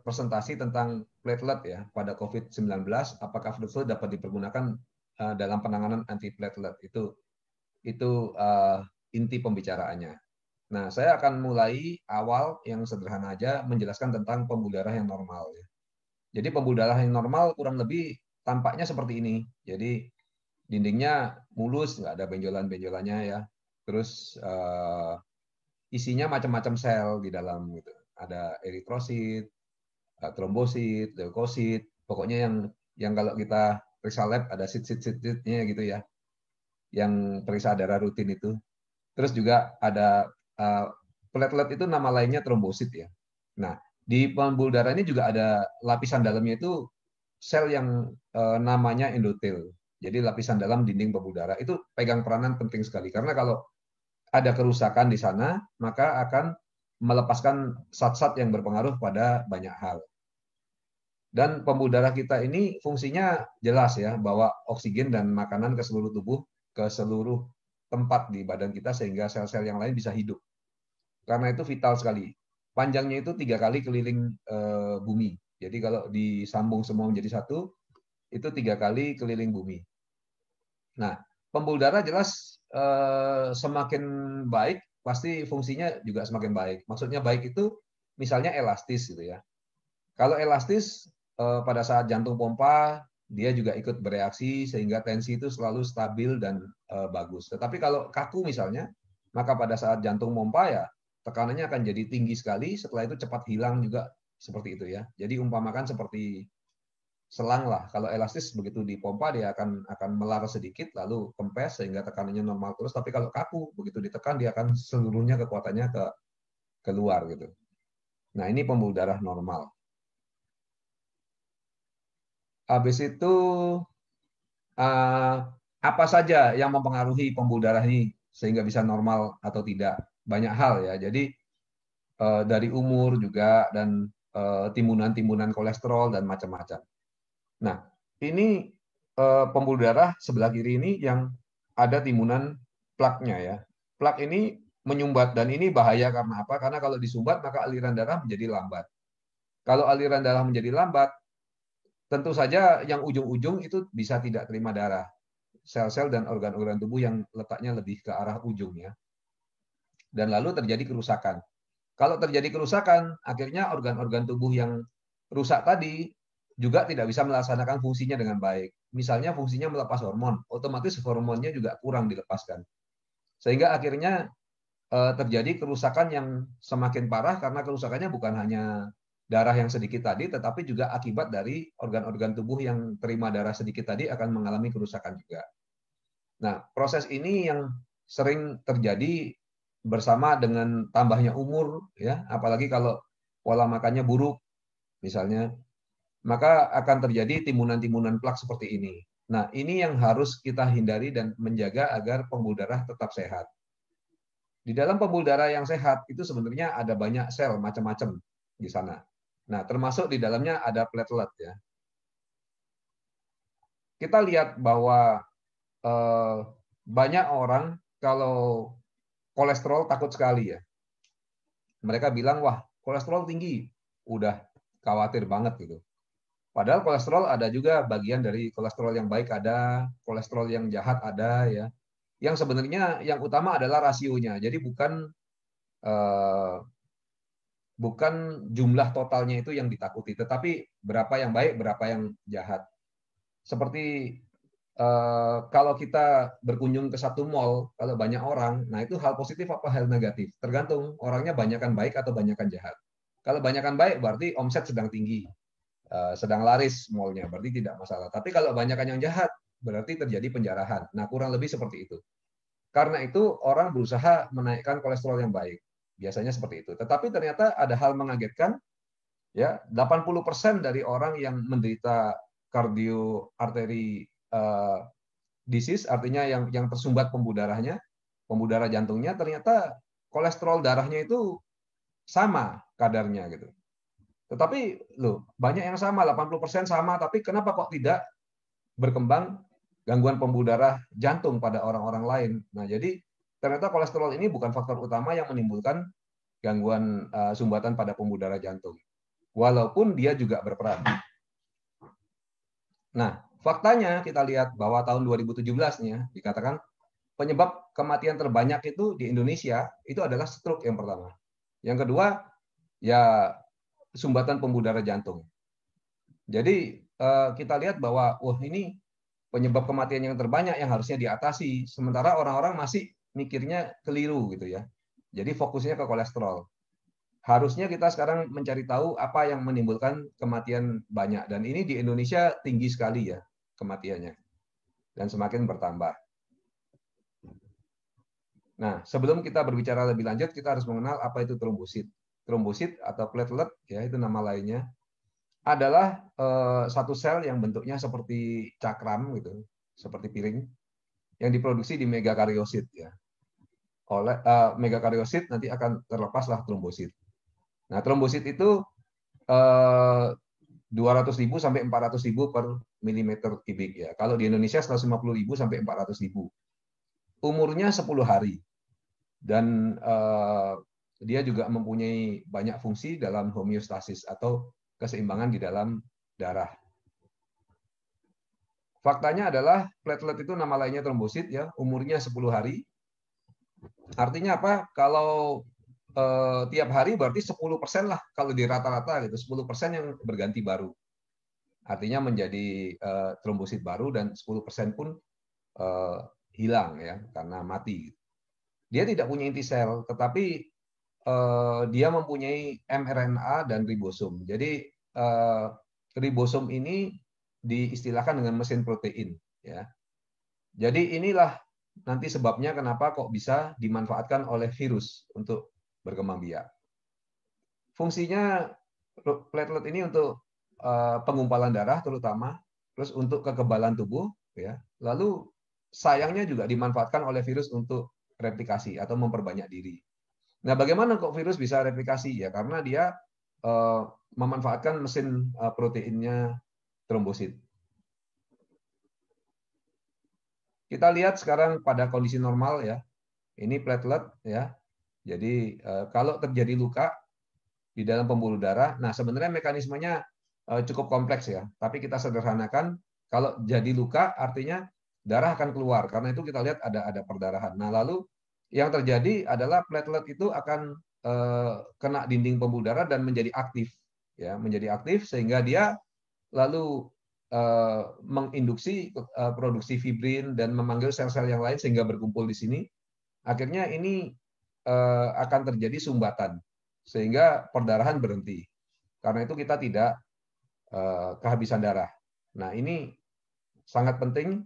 presentasi tentang platelet ya pada COVID-19, apakah betul dapat dipergunakan dalam penanganan antiplatelet itu inti pembicaraannya. Nah, saya akan mulai awal yang sederhana aja menjelaskan tentang pembuluh darah yang normal. Ya. Jadi pembuluh darah yang normal kurang lebih tampaknya seperti ini. Jadi dindingnya mulus, nggak ada benjolan-benjolannya ya. Terus isinya macam-macam sel di dalam gitu. Ada eritrosit, trombosit, leukosit, pokoknya yang kalau kita periksa lab ada sit-sit-sit-sitnya gitu ya. Yang periksa darah rutin itu. Terus juga ada platelet itu nama lainnya trombosit ya. Nah, di pembuluh darah ini juga ada lapisan dalamnya itu sel yang namanya endotel. Jadi lapisan dalam dinding pembuluh darah itu pegang peranan penting sekali karena kalau ada kerusakan di sana maka akan melepaskan zat-zat yang berpengaruh pada banyak hal. Dan pembuluh darah kita ini fungsinya jelas ya, bawa oksigen dan makanan ke seluruh tubuh, ke seluruh tempat di badan kita sehingga sel-sel yang lain bisa hidup. Karena itu vital sekali. Panjangnya itu 3 kali keliling bumi. Jadi kalau disambung semua menjadi satu, itu 3 kali keliling bumi. Nah, pembuluh darah jelas semakin baik, pasti fungsinya juga semakin baik. Maksudnya baik itu misalnya elastis gitu ya. Kalau elastis pada saat jantung pompa, dia juga ikut bereaksi sehingga tensi itu selalu stabil dan bagus. Tetapi kalau kaku misalnya, maka pada saat jantung pompa ya tekanannya akan jadi tinggi sekali, setelah itu cepat hilang juga seperti itu ya. Jadi umpamakan seperti selang lah. Kalau elastis begitu dipompa dia akan melar sedikit lalu kempes sehingga tekanannya normal terus. Tapi kalau kaku begitu ditekan dia akan seluruhnya kekuatannya keluar gitu. Nah ini pembuluh darah normal. Habis itu apa saja yang mempengaruhi pembuluh darah ini sehingga bisa normal atau tidak? Banyak hal ya. Jadi dari umur juga dan timbunan-timbunan kolesterol dan macam-macam. Nah, ini pembuluh darah sebelah kiri ini yang ada timbunan plaknya ya. Plak ini menyumbat dan ini bahaya karena apa? Karena kalau disumbat maka aliran darah menjadi lambat. Kalau aliran darah menjadi lambat, tentu saja yang ujung-ujung itu bisa tidak terima darah. Sel-sel dan organ-organ tubuh yang letaknya lebih ke arah ujungnya. Dan lalu terjadi kerusakan. Kalau terjadi kerusakan, akhirnya organ-organ tubuh yang rusak tadi juga tidak bisa melaksanakan fungsinya dengan baik. Misalnya fungsinya melepas hormon, otomatis hormonnya juga kurang dilepaskan. Sehingga akhirnya terjadi kerusakan yang semakin parah karena kerusakannya bukan hanya darah yang sedikit tadi, tetapi juga akibat dari organ-organ tubuh yang terima darah sedikit tadi akan mengalami kerusakan juga. Nah, proses ini yang sering terjadi bersama dengan tambahnya umur, ya, apalagi kalau pola makannya buruk, misalnya, maka akan terjadi timbunan-timbunan plak seperti ini. Nah, ini yang harus kita hindari dan menjaga agar pembuluh darah tetap sehat. Di dalam pembuluh darah yang sehat itu sebenarnya ada banyak sel macam-macam di sana. Nah, termasuk di dalamnya ada platelet ya. Kita lihat bahwa banyak orang kalau kolesterol takut sekali ya. Mereka bilang, wah kolesterol tinggi, udah khawatir banget gitu. Padahal kolesterol ada juga bagian dari kolesterol yang baik ada, kolesterol yang jahat ada ya. Yang sebenarnya yang utama adalah rasionya. Jadi bukan jumlah totalnya itu yang ditakuti, tetapi berapa yang baik, berapa yang jahat. Seperti kalau kita berkunjung ke satu mall, kalau banyak orang, nah itu hal positif apa hal negatif? Tergantung orangnya banyakan baik atau banyakan jahat. Kalau banyakan baik berarti omset sedang tinggi, sedang laris mallnya, berarti tidak masalah. Tapi kalau banyakan yang jahat, berarti terjadi penjarahan. Nah kurang lebih seperti itu. Karena itu orang berusaha menaikkan kolesterol yang baik. Biasanya seperti itu. Tetapi ternyata ada hal mengagetkan, ya 80% dari orang yang menderita kardio arteri disease, artinya yang tersumbat pembuluh darahnya, pembuluh darah jantungnya, ternyata kolesterol darahnya itu sama kadarnya gitu. Tetapi loh, banyak yang sama, 80% sama, tapi kenapa kok tidak berkembang gangguan pembuluh darah jantung pada orang-orang lain? Nah, jadi ternyata kolesterol ini bukan faktor utama yang menimbulkan gangguan sumbatan pada pembuluh darah jantung. walaupun dia juga berperan. Nah, faktanya kita lihat bahwa tahun 2017-nya dikatakan penyebab kematian terbanyak itu di Indonesia itu adalah stroke yang pertama. Yang kedua, ya sumbatan pembuluh darah jantung. Jadi kita lihat bahwa ini penyebab kematian yang terbanyak yang harusnya diatasi, sementara orang-orang masih mikirnya keliru gitu ya. Jadi fokusnya ke kolesterol. Harusnya kita sekarang mencari tahu apa yang menimbulkan kematian banyak, dan ini di Indonesia tinggi sekali ya kematiannya dan semakin bertambah. Nah, sebelum kita berbicara lebih lanjut, kita harus mengenal apa itu trombosit. Trombosit atau platelet, ya itu nama lainnya, adalah satu sel yang bentuknya seperti cakram gitu, seperti piring, yang diproduksi di megakariosit ya. Oleh megakariosit nanti akan terlepaslah trombosit. Nah, trombosit itu 200.000 sampai 400.000 per milimeter kubik ya. Kalau di Indonesia 150.000 sampai 400.000. Umurnya 10 hari. Dan dia juga mempunyai banyak fungsi dalam homeostasis atau keseimbangan di dalam darah. Faktanya adalah platelet itu nama lainnya trombosit ya, umurnya 10 hari. Artinya apa? Kalau tiap hari berarti 10% lah kalau di rata-rata gitu, 10% yang berganti baru. Artinya menjadi trombosit baru dan 10% pun hilang ya karena mati. Dia tidak punya inti sel, tetapi dia mempunyai mRNA dan ribosom. Jadi ribosom ini diistilahkan dengan mesin protein ya. Jadi inilah nanti sebabnya kenapa kok bisa dimanfaatkan oleh virus untuk berkembang biak. Fungsinya platelet ini untuk penggumpalan darah terutama, terus untuk kekebalan tubuh ya. Lalu sayangnya juga dimanfaatkan oleh virus untuk replikasi atau memperbanyak diri. Nah, bagaimana kok virus bisa replikasi ya? Karena dia memanfaatkan mesin proteinnya trombosit. Kita lihat sekarang pada kondisi normal ya. Ini platelet ya. Jadi kalau terjadi luka di dalam pembuluh darah, nah sebenarnya mekanismenya cukup kompleks ya. Tapi kita sederhanakan, kalau jadi luka artinya darah akan keluar. Karena itu kita lihat ada perdarahan. Nah, lalu yang terjadi adalah platelet itu akan kena dinding pembuluh darah dan menjadi aktif ya, menjadi aktif sehingga dia lalu menginduksi produksi fibrin dan memanggil sel-sel yang lain sehingga berkumpul di sini. Akhirnya ini akan terjadi sumbatan sehingga perdarahan berhenti. Karena itu kita tidak kehabisan darah. Nah, ini sangat penting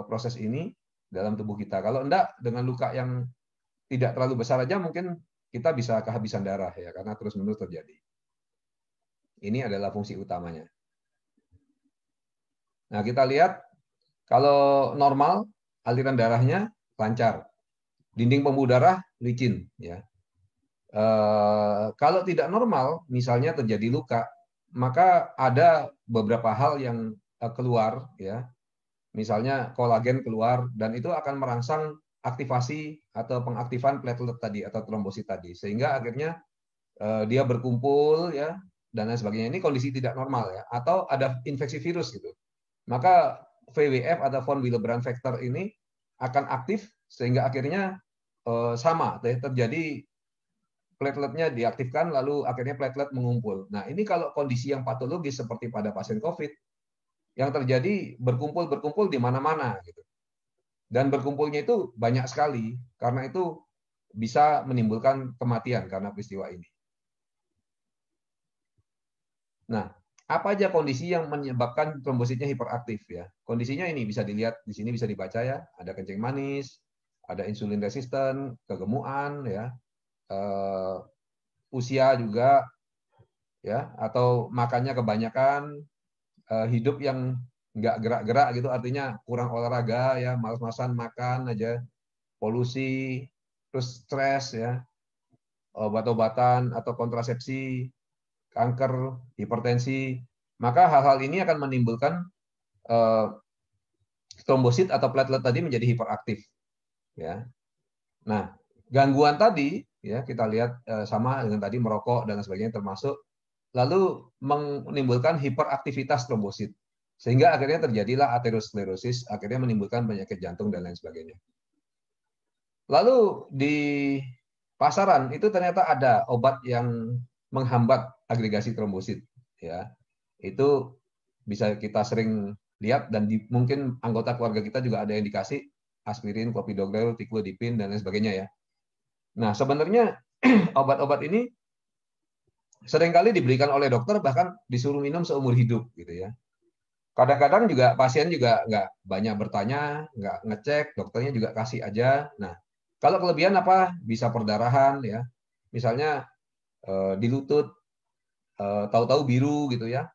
proses ini dalam tubuh kita. Kalau enggak, dengan luka yang tidak terlalu besar aja mungkin kita bisa kehabisan darah ya, karena terus-menerus terjadi. Ini adalah fungsi utamanya. Nah, kita lihat kalau normal aliran darahnya lancar. Dinding pembuluh darah licin ya. Kalau tidak normal, misalnya terjadi luka, maka ada beberapa hal yang keluar ya. Misalnya kolagen keluar dan itu akan merangsang aktivasi atau pengaktifan platelet tadi atau trombosit tadi sehingga akhirnya dia berkumpul ya dan lain sebagainya. Ini kondisi tidak normal ya, atau ada infeksi virus gitu. Maka VWF atau von Willebrand factor ini akan aktif sehingga akhirnya sama terjadi plateletnya diaktifkan lalu akhirnya platelet mengumpul. Nah, ini kalau kondisi yang patologis seperti pada pasien COVID yang terjadi berkumpul di mana-mana gitu. Dan berkumpulnya itu banyak sekali karena itu bisa menimbulkan kematian karena peristiwa ini. Nah, apa aja kondisi yang menyebabkan trombositnya hiperaktif ya? Kondisinya ini bisa dilihat di sini, bisa dibaca ya. Ada kencing manis, ada insulin resisten, kegemukan ya, usia juga ya, atau makannya kebanyakan, hidup yang nggak gerak-gerak gitu, artinya kurang olahraga ya, malas-malasan makan aja, polusi, terus stres ya, obat-obatan atau kontrasepsi, kanker, hipertensi, maka hal-hal ini akan menimbulkan trombosit atau platelet tadi menjadi hiperaktif. Ya. Nah, gangguan tadi ya kita lihat sama dengan tadi merokok dan sebagainya termasuk lalu menimbulkan hiperaktivitas trombosit. Sehingga akhirnya terjadilah aterosklerosis, akhirnya menimbulkan penyakit jantung dan lain sebagainya. Lalu di pasaran itu ternyata ada obat yang menghambat agregasi trombosit, ya. Itu bisa kita sering lihat dan mungkin anggota keluarga kita juga ada yang dikasih aspirin, clopidogrel, ticlodipin dan lain sebagainya ya. Nah, sebenarnya obat-obat ini seringkali diberikan oleh dokter bahkan disuruh minum seumur hidup gitu ya. Kadang-kadang juga pasien juga nggak banyak bertanya, nggak ngecek, dokternya juga kasih aja. Nah, kalau kelebihan apa? Bisa perdarahan ya. Misalnya di lutut tahu-tahu biru gitu ya,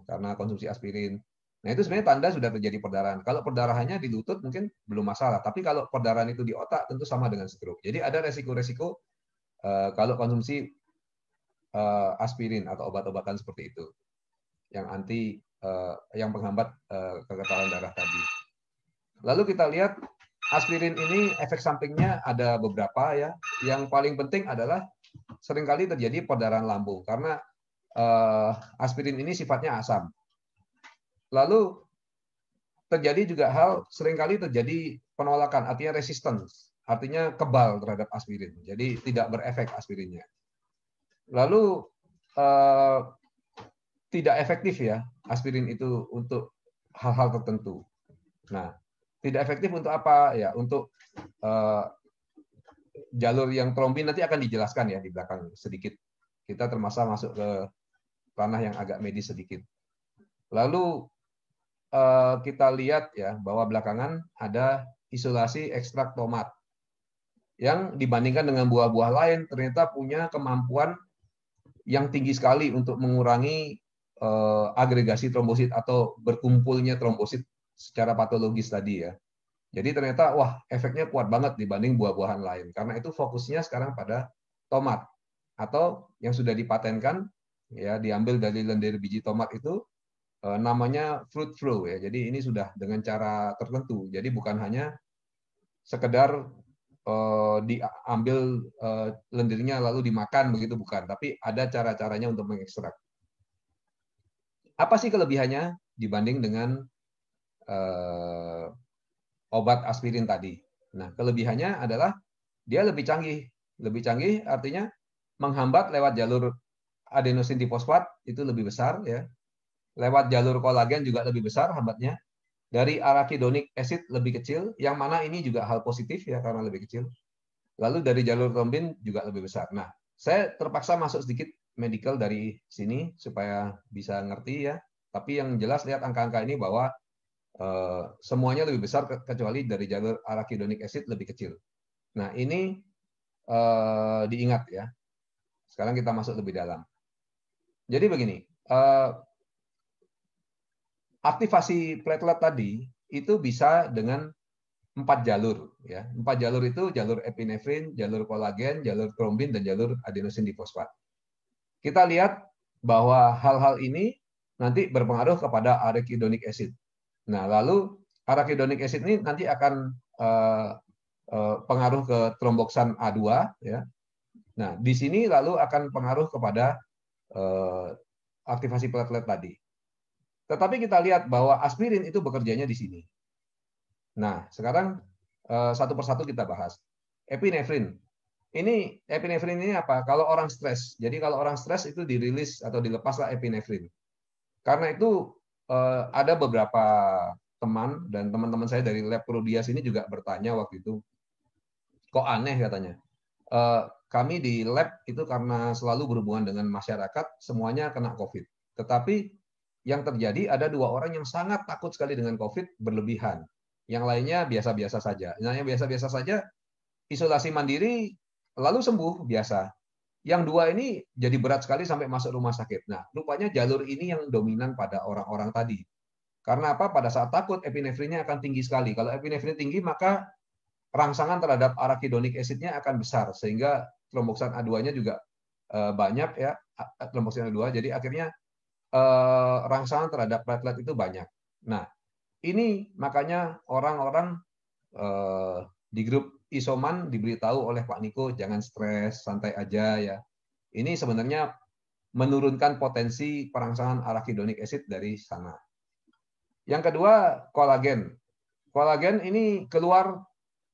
karena konsumsi aspirin. Nah, itu sebenarnya tanda sudah terjadi perdarahan. Kalau perdarahannya di lutut mungkin belum masalah, tapi kalau perdarahan itu di otak tentu sama dengan stroke. Jadi ada resiko-resiko kalau konsumsi aspirin atau obat-obatan seperti itu yang yang menghambat kekentalan darah tadi. Lalu kita lihat aspirin ini efek sampingnya ada beberapa ya. Yang paling penting adalah seringkali terjadi perdarahan lambung karena aspirin ini sifatnya asam. Lalu terjadi juga seringkali terjadi penolakan, artinya resistance, artinya kebal terhadap aspirin. Jadi tidak berefek aspirinnya. Lalu tidak efektif ya aspirin itu untuk hal-hal tertentu. Nah, tidak efektif untuk apa ya? Untuk jalur yang trombin nanti akan dijelaskan ya di belakang sedikit. Kita termasuk masuk ke ranah yang agak medis sedikit. Lalu kita lihat ya bahwa belakangan ada isolasi ekstrak tomat yang dibandingkan dengan buah-buah lain ternyata punya kemampuan yang tinggi sekali untuk mengurangi agregasi trombosit atau berkumpulnya trombosit secara patologis tadi ya. Jadi ternyata wah efeknya kuat banget dibanding buah-buahan lain. Karena itu fokusnya sekarang pada tomat atau yang sudah dipatenkan ya diambil dari lendir biji tomat itu namanya fruit flow ya. Jadi ini sudah dengan cara tertentu. Jadi bukan hanya sekedar diambil lendirnya lalu dimakan begitu bukan, tapi ada cara-caranya untuk mengekstrak. Apa sih kelebihannya dibanding dengan obat aspirin tadi? Nah, kelebihannya adalah dia lebih canggih. Lebih canggih artinya menghambat lewat jalur adenosin difosfat itu lebih besar ya. Lewat jalur kolagen juga lebih besar hambatnya. Dari arachidonic acid lebih kecil, yang mana ini juga hal positif ya karena lebih kecil. Lalu dari jalur trombin juga lebih besar. Nah, saya terpaksa masuk sedikit medical dari sini supaya bisa ngerti ya. Tapi yang jelas lihat angka-angka ini bahwa semuanya lebih besar kecuali dari jalur arachidonic acid lebih kecil. Nah, ini diingat ya. Sekarang kita masuk lebih dalam. Jadi begini, aktivasi platelet tadi itu bisa dengan 4 jalur ya. 4 jalur itu jalur epinefrin, jalur kolagen, jalur trombin dan jalur adenosin difosfat. Kita lihat bahwa hal-hal ini nanti berpengaruh kepada arachidonic acid. Nah, lalu arachidonic acid ini nanti akan pengaruh ke tromboksan A2 ya. Nah, di sini lalu akan pengaruh kepada aktivasi platelet tadi. Tetapi kita lihat bahwa aspirin itu bekerjanya di sini. Nah, sekarang satu persatu kita bahas. Epinefrin. Epinefrin ini apa? Kalau orang stres. Jadi kalau orang stres itu dirilis atau dilepaslah epinefrin. Karena itu ada beberapa teman dan teman-teman saya dari lab Prodias ini juga bertanya waktu itu, kok aneh katanya. Kami di lab itu karena selalu berhubungan dengan masyarakat, semuanya kena COVID. Tetapi yang terjadi ada 2 orang yang sangat takut sekali dengan COVID berlebihan. Yang lainnya biasa-biasa saja. Nah, yang biasa-biasa saja isolasi mandiri lalu sembuh biasa. Yang 2 ini jadi berat sekali sampai masuk rumah sakit. Nah, rupanya jalur ini yang dominan pada orang-orang tadi. Karena apa? Pada saat takut epinefrinnya akan tinggi sekali. Kalau epinefrin tinggi maka rangsangan terhadap arachidonic acid-nya akan besar sehingga tromboksan A2-nya juga banyak ya, tromboksan A2. Jadi akhirnya rangsangan terhadap platelet itu banyak. Nah, ini makanya orang-orang di grup isoman diberitahu oleh Pak Niko jangan stres, santai aja ya. Ini sebenarnya menurunkan potensi perangsangan arachidonic acid dari sana. Yang kedua, kolagen. Kolagen ini keluar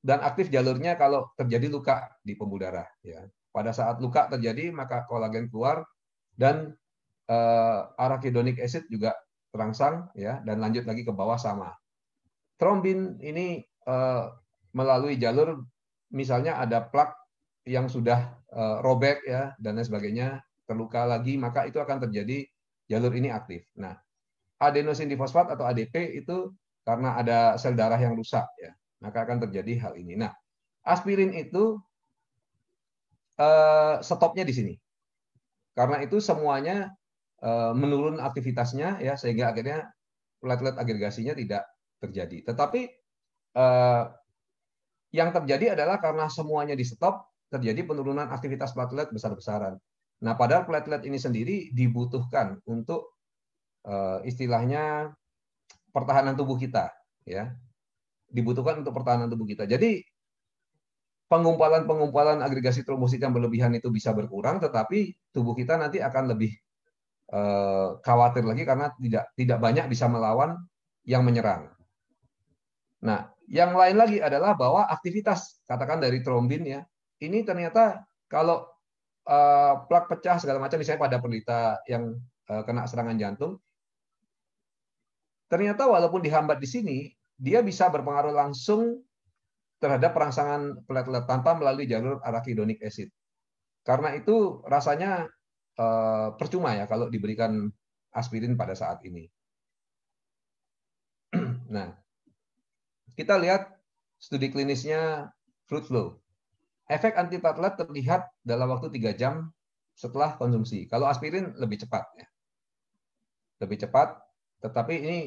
dan aktif jalurnya kalau terjadi luka di pembuluh darah. Ya. Pada saat luka terjadi, maka kolagen keluar dan arachidonic acid juga terangsang, ya, dan lanjut lagi ke bawah sama. Trombin ini melalui jalur, misalnya ada plak yang sudah robek, ya, dan lain sebagainya, terluka lagi, maka itu akan terjadi jalur ini aktif. Nah, adenosin difosfat atau ADP itu karena ada sel darah yang rusak, ya, maka akan terjadi hal ini. Nah, aspirin itu stopnya di sini. Karena itu semuanya menurun aktivitasnya, ya, sehingga akhirnya platelet agregasinya tidak terjadi. Tetapi yang terjadi adalah karena semuanya di stop, terjadi penurunan aktivitas platelet besar-besaran. Nah, padahal platelet ini sendiri dibutuhkan untuk istilahnya pertahanan tubuh kita, ya, dibutuhkan untuk pertahanan tubuh kita. Jadi pengumpulan agregasi trombosit yang berlebihan itu bisa berkurang, tetapi tubuh kita nanti akan lebih khawatir lagi karena tidak banyak bisa melawan yang menyerang. Nah, yang lain lagi adalah bahwa aktivitas, katakan dari trombin, ya, ini ternyata kalau plak pecah segala macam, misalnya pada penderita yang kena serangan jantung, ternyata walaupun dihambat di sini, dia bisa berpengaruh langsung terhadap perangsangan platelet tanpa melalui jalur arachidonic acid. Karena itu rasanya percuma, ya, kalau diberikan aspirin pada saat ini. Nah, kita lihat studi klinisnya Fruit Flow. Efek antiplatelet terlihat dalam waktu 3 jam setelah konsumsi. Kalau aspirin lebih cepat, ya. Lebih cepat, tetapi ini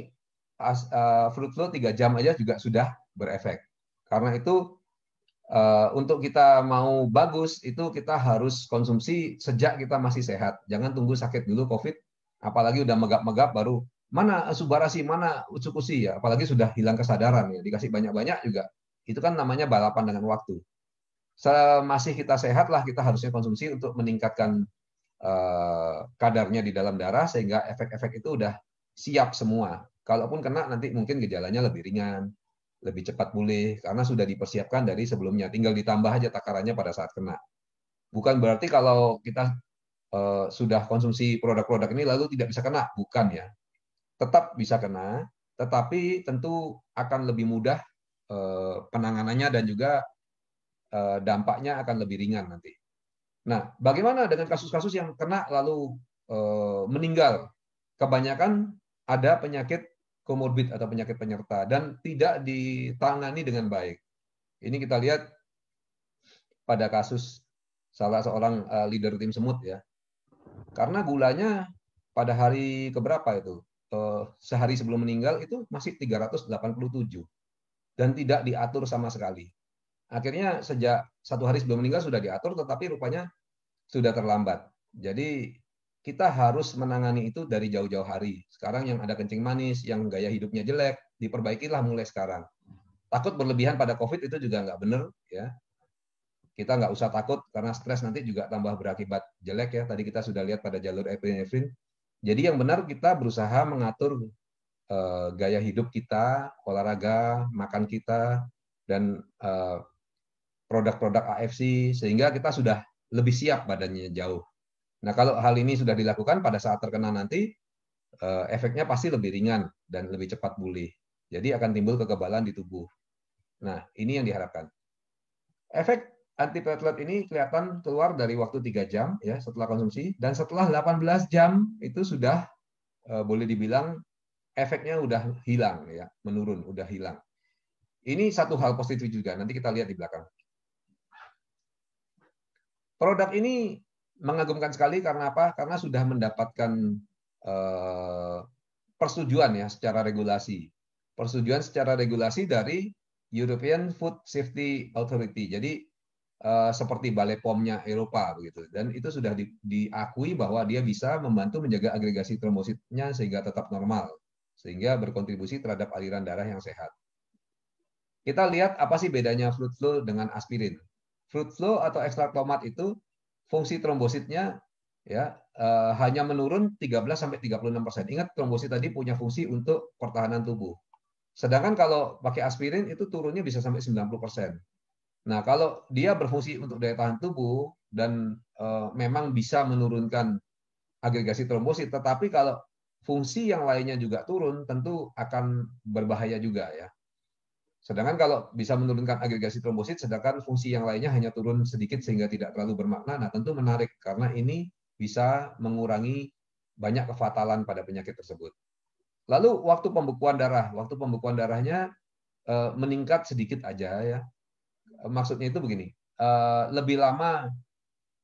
Fruit Flow 3 jam aja juga sudah berefek. Karena itu untuk kita mau bagus, itu kita harus konsumsi sejak kita masih sehat. Jangan tunggu sakit dulu COVID, apalagi udah megap-megap baru mana subarasi, mana ucukusi, ya, apalagi sudah hilang kesadaran, ya, dikasih banyak-banyak juga. Itu kan namanya balapan dengan waktu. Masih kita sehat lah, kita harusnya konsumsi untuk meningkatkan kadarnya di dalam darah sehingga efek-efek itu udah siap semua. Kalaupun kena nanti mungkin gejalanya lebih ringan, lebih cepat pulih karena sudah dipersiapkan dari sebelumnya. Tinggal ditambah aja takarannya pada saat kena. Bukan berarti kalau kita sudah konsumsi produk-produk ini lalu tidak bisa kena, bukan, ya. Tetap bisa kena, tetapi tentu akan lebih mudah penanganannya dan juga dampaknya akan lebih ringan nanti. Nah, bagaimana dengan kasus-kasus yang kena lalu meninggal? Kebanyakan ada penyakit komorbid atau penyakit penyerta dan tidak ditangani dengan baik. Ini kita lihat pada kasus salah seorang leader tim semut, ya. Karena gulanya pada hari keberapa itu? Sehari sebelum meninggal itu masih 387 dan tidak diatur sama sekali. Akhirnya sejak 1 hari sebelum meninggal sudah diatur, tetapi rupanya sudah terlambat. Jadi kita harus menangani itu dari jauh-jauh hari. Sekarang yang ada kencing manis, yang gaya hidupnya jelek, diperbaikilah mulai sekarang. Takut berlebihan pada COVID itu juga nggak benar, ya. Kita nggak usah takut karena stres nanti juga tambah berakibat jelek, ya. Tadi kita sudah lihat pada jalur epinefrin. Jadi yang benar kita berusaha mengatur gaya hidup kita, olahraga, makan kita, dan produk-produk AFC sehingga kita sudah lebih siap badannya jauh. Nah, kalau hal ini sudah dilakukan pada saat terkena nanti, efeknya pasti lebih ringan dan lebih cepat pulih. Jadi akan timbul kekebalan di tubuh. Nah, ini yang diharapkan. Efek antiplatelet ini kelihatan keluar dari waktu 3 jam, ya, setelah konsumsi, dan setelah 18 jam itu sudah boleh dibilang efeknya udah hilang, ya, menurun, udah hilang. Ini satu hal positif juga, nanti kita lihat di belakang. Produk ini mengagumkan sekali karena apa? Karena sudah mendapatkan persetujuan, ya, secara regulasi. Persetujuan secara regulasi dari European Food Safety Authority. Jadi seperti Balai POM-nya Eropa begitu. Dan itu sudah diakui bahwa dia bisa membantu menjaga agregasi trombositnya sehingga tetap normal, sehingga berkontribusi terhadap aliran darah yang sehat. Kita lihat apa sih bedanya Fruit Flow dengan aspirin. Fruit Flow atau ekstrak tomat itu fungsi trombositnya, ya, hanya menurun 13-36%. Ingat trombosit tadi punya fungsi untuk pertahanan tubuh. Sedangkan kalau pakai aspirin itu turunnya bisa sampai 90%. Nah, kalau dia berfungsi untuk daya tahan tubuh dan memang bisa menurunkan agregasi trombosit, tetapi kalau fungsi yang lainnya juga turun, tentu akan berbahaya juga ya. Sedangkan kalau bisa menurunkan agregasi trombosit, sedangkan fungsi yang lainnya hanya turun sedikit sehingga tidak terlalu bermakna, nah tentu menarik karena ini bisa mengurangi banyak kefatalan pada penyakit tersebut. Lalu waktu pembekuan darahnya meningkat sedikit aja ya. Maksudnya itu begini, lebih lama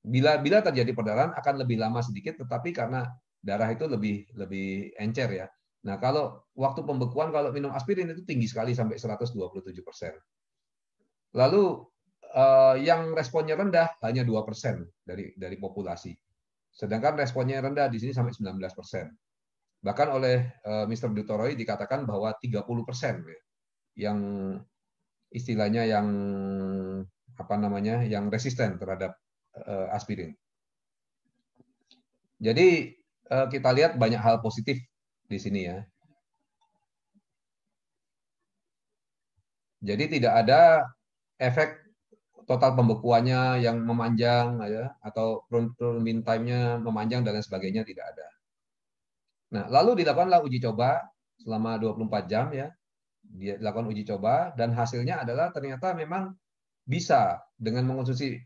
bila terjadi perdarahan akan lebih lama sedikit, tetapi karena darah itu lebih encer ya. Nah, kalau waktu pembekuan kalau minum aspirin itu tinggi sekali sampai 127%. Lalu yang responnya rendah hanya 2% dari populasi. Sedangkan responnya rendah di sini sampai 19%. Bahkan oleh Mr. Dutoroy dikatakan bahwa 30% yang istilahnya yang apa namanya yang resisten terhadap aspirin. Jadi kita lihat banyak hal positif di sini ya. Jadi tidak ada efek total pembekuannya yang memanjang ya atau mean time-nya memanjang dan lain sebagainya tidak ada. Nah, lalu dilakukanlah uji coba selama 24 jam ya. Dia dilakukan uji coba dan hasilnya adalah ternyata memang bisa dengan mengonsumsi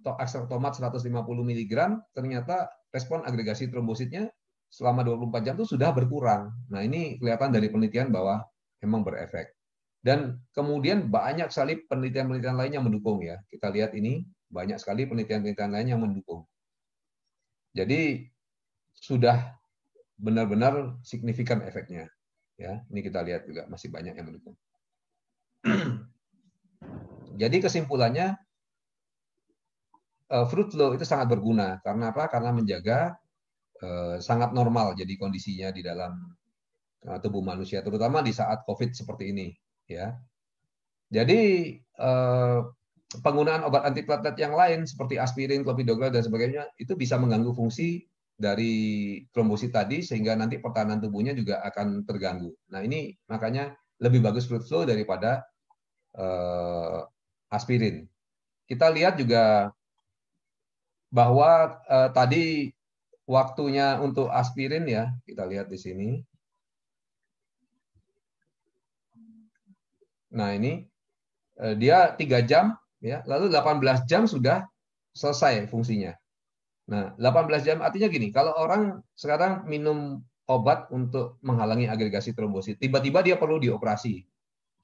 ekstrak tomat 150 mg ternyata respon agregasi trombositnya selama 24 jam itu sudah berkurang. Nah, ini kelihatan dari penelitian bahwa memang berefek. Dan kemudian banyak sekali penelitian-penelitian lain yang mendukung ya. Kita lihat ini banyak sekali penelitian-penelitian lain yang mendukung. Jadi sudah benar-benar signifikan efeknya. Ya, ini kita lihat juga masih banyak yang mendukung. Jadi kesimpulannya fruit flow itu sangat berguna karena apa? Karena menjaga sangat normal jadi kondisinya di dalam tubuh manusia, terutama di saat COVID seperti ini. Ya, jadi penggunaan obat antiplatelet yang lain seperti aspirin, clopidogrel dan sebagainya itu bisa mengganggu fungsi dari trombosit tadi sehingga nanti pertahanan tubuhnya juga akan terganggu. Nah ini makanya lebih bagus fruit flow daripada aspirin. Kita lihat juga bahwa tadi waktunya untuk aspirin ya, kita lihat di sini. Nah ini dia 3 jam, ya, lalu 18 jam sudah selesai fungsinya. Nah 18 jam artinya gini, kalau orang sekarang minum obat untuk menghalangi agregasi trombosit, tiba-tiba dia perlu dioperasi.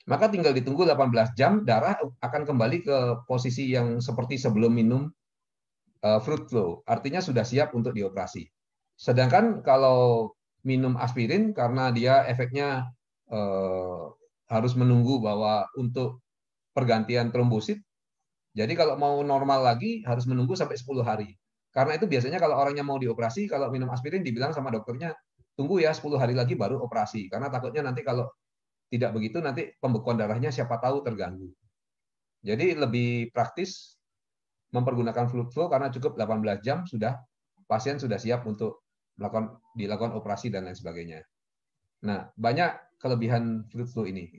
Maka tinggal ditunggu 18 jam, darah akan kembali ke posisi yang seperti sebelum minum fruit flow, artinya sudah siap untuk dioperasi. Sedangkan kalau minum aspirin karena dia efeknya harus menunggu bahwa untuk pergantian trombosit, jadi kalau mau normal lagi harus menunggu sampai 10 hari. Karena itu biasanya kalau orangnya mau dioperasi, kalau minum aspirin dibilang sama dokternya, tunggu ya 10 hari lagi baru operasi. Karena takutnya nanti kalau tidak begitu nanti pembekuan darahnya siapa tahu terganggu. Jadi lebih praktis mempergunakan fluid flow karena cukup 18 jam sudah pasien sudah siap untuk dilakukan operasi dan lain sebagainya. Nah, banyak kelebihan fluid flow ini.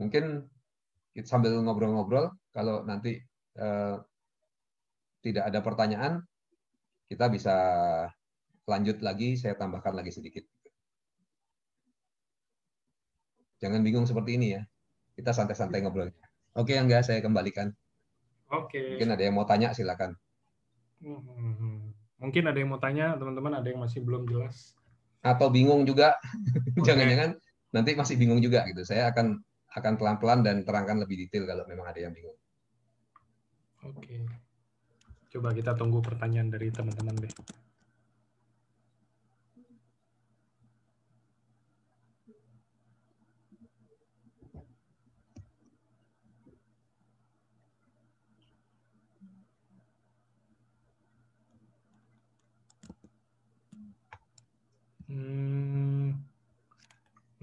Mungkin sambil ngobrol-ngobrol, kalau nanti tidak ada pertanyaan, kita bisa lanjut lagi, saya tambahkan lagi sedikit. Jangan bingung seperti ini ya, kita santai-santai ngobrol. Oke, enggak, saya kembalikan. Oke. Mungkin ada yang mau tanya, silakan. Mungkin ada yang mau tanya, teman-teman, ada yang masih belum jelas. Atau bingung juga, Boleh. jangan-jangan nanti masih bingung juga gitu. Saya akan pelan-pelan dan terangkan lebih detail kalau memang ada yang bingung. Oke. Coba kita tunggu pertanyaan dari teman-teman deh.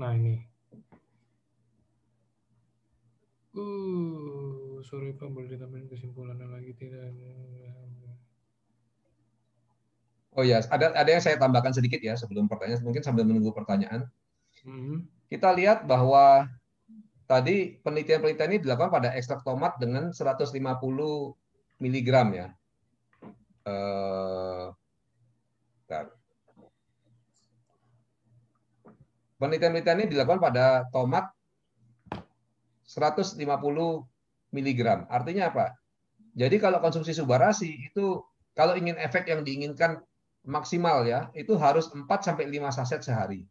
Nah ini. Sorry Pak, boleh ditambahin kesimpulannya lagi tidak? Oh ya, ada yang saya tambahkan sedikit ya sebelum pertanyaan, mungkin sambil menunggu pertanyaan. Kita lihat bahwa tadi penelitian-penelitian ini dilakukan pada ekstrak tomat dengan 150 mg ya. Penelitian-penelitian ini dilakukan pada tomat 150 mg. Artinya apa? Jadi kalau konsumsi subarasi itu kalau ingin efek yang diinginkan maksimal ya, itu harus 4 sampai 5 saset sehari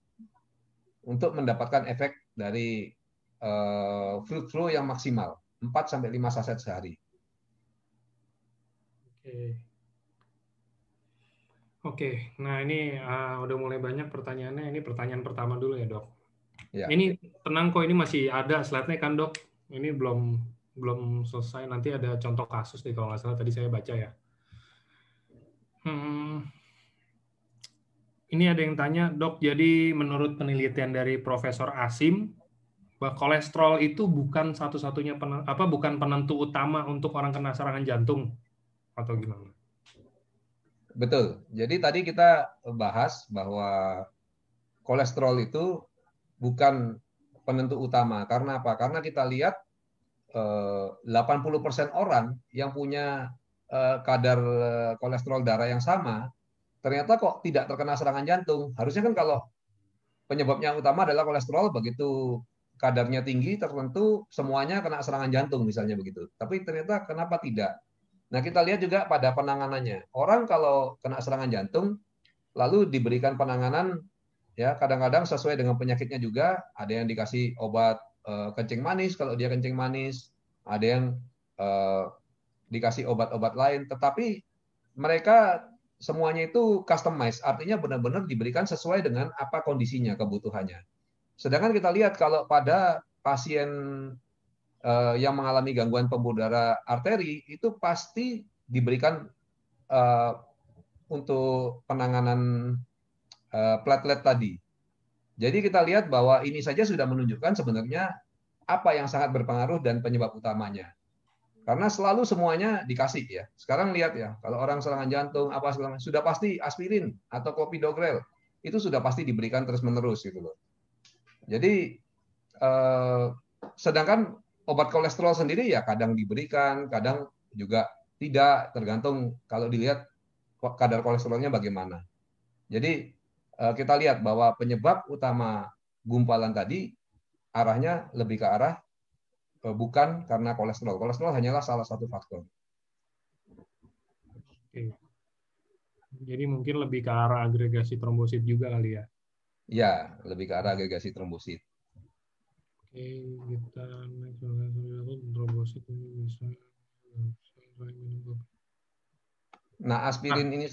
untuk mendapatkan efek dari fruit flow yang maksimal. 4 sampai 5 saset sehari. Oke, nah ini udah mulai banyak pertanyaannya. Ini pertanyaan pertama dulu ya, Dok. Ya. Ini tenang kok, ini masih ada slide-nya kan, Dok? Ini belum selesai. Nanti ada contoh kasus nih kalau nggak salah tadi saya baca ya. Ini ada yang tanya, Dok, jadi menurut penelitian dari Profesor Asim, bahwa kolesterol itu bukan satu-satunya bukan penentu utama untuk orang kena serangan jantung atau gimana? Betul. Jadi tadi kita bahas bahwa kolesterol itu bukan penentu utama. Karena apa? Karena kita lihat 80% orang yang punya kadar kolesterol darah yang sama, ternyata kok tidak terkena serangan jantung. Harusnya kan kalau penyebabnya utama adalah kolesterol, begitu kadarnya tinggi tertentu semuanya kena serangan jantung misalnya begitu. Tapi ternyata kenapa tidak? Nah, kita lihat juga pada penanganannya. Orang kalau kena serangan jantung lalu diberikan penanganan ya kadang-kadang sesuai dengan penyakitnya juga, ada yang dikasih obat kencing manis kalau dia kencing manis, ada yang dikasih obat-obat lain, tetapi mereka semuanya itu customize, artinya benar-benar diberikan sesuai dengan apa kondisinya, kebutuhannya. Sedangkan kita lihat kalau pada pasien yang mengalami gangguan pembuluh darah arteri itu pasti diberikan untuk penanganan platelet tadi. Jadi kita lihat bahwa ini saja sudah menunjukkan sebenarnya apa yang sangat berpengaruh dan penyebab utamanya. Karena selalu semuanya dikasih ya. Sekarang lihat ya, kalau orang serangan jantung apa segala macam, sudah pasti aspirin atau clopidogrel itu sudah pasti diberikan terus-menerus gitu loh. Jadi sedangkan obat kolesterol sendiri ya kadang diberikan, kadang juga tidak, tergantung kalau dilihat kadar kolesterolnya bagaimana. Jadi kita lihat bahwa penyebab utama gumpalan tadi arahnya lebih ke arah bukan karena kolesterol. Kolesterol hanyalah salah satu faktor. Oke. Jadi mungkin lebih ke arah agregasi trombosit juga kali ya? Ya, lebih ke arah agregasi trombosit. Oke, kita next trombosit ini bisa. Nah, aspirin ini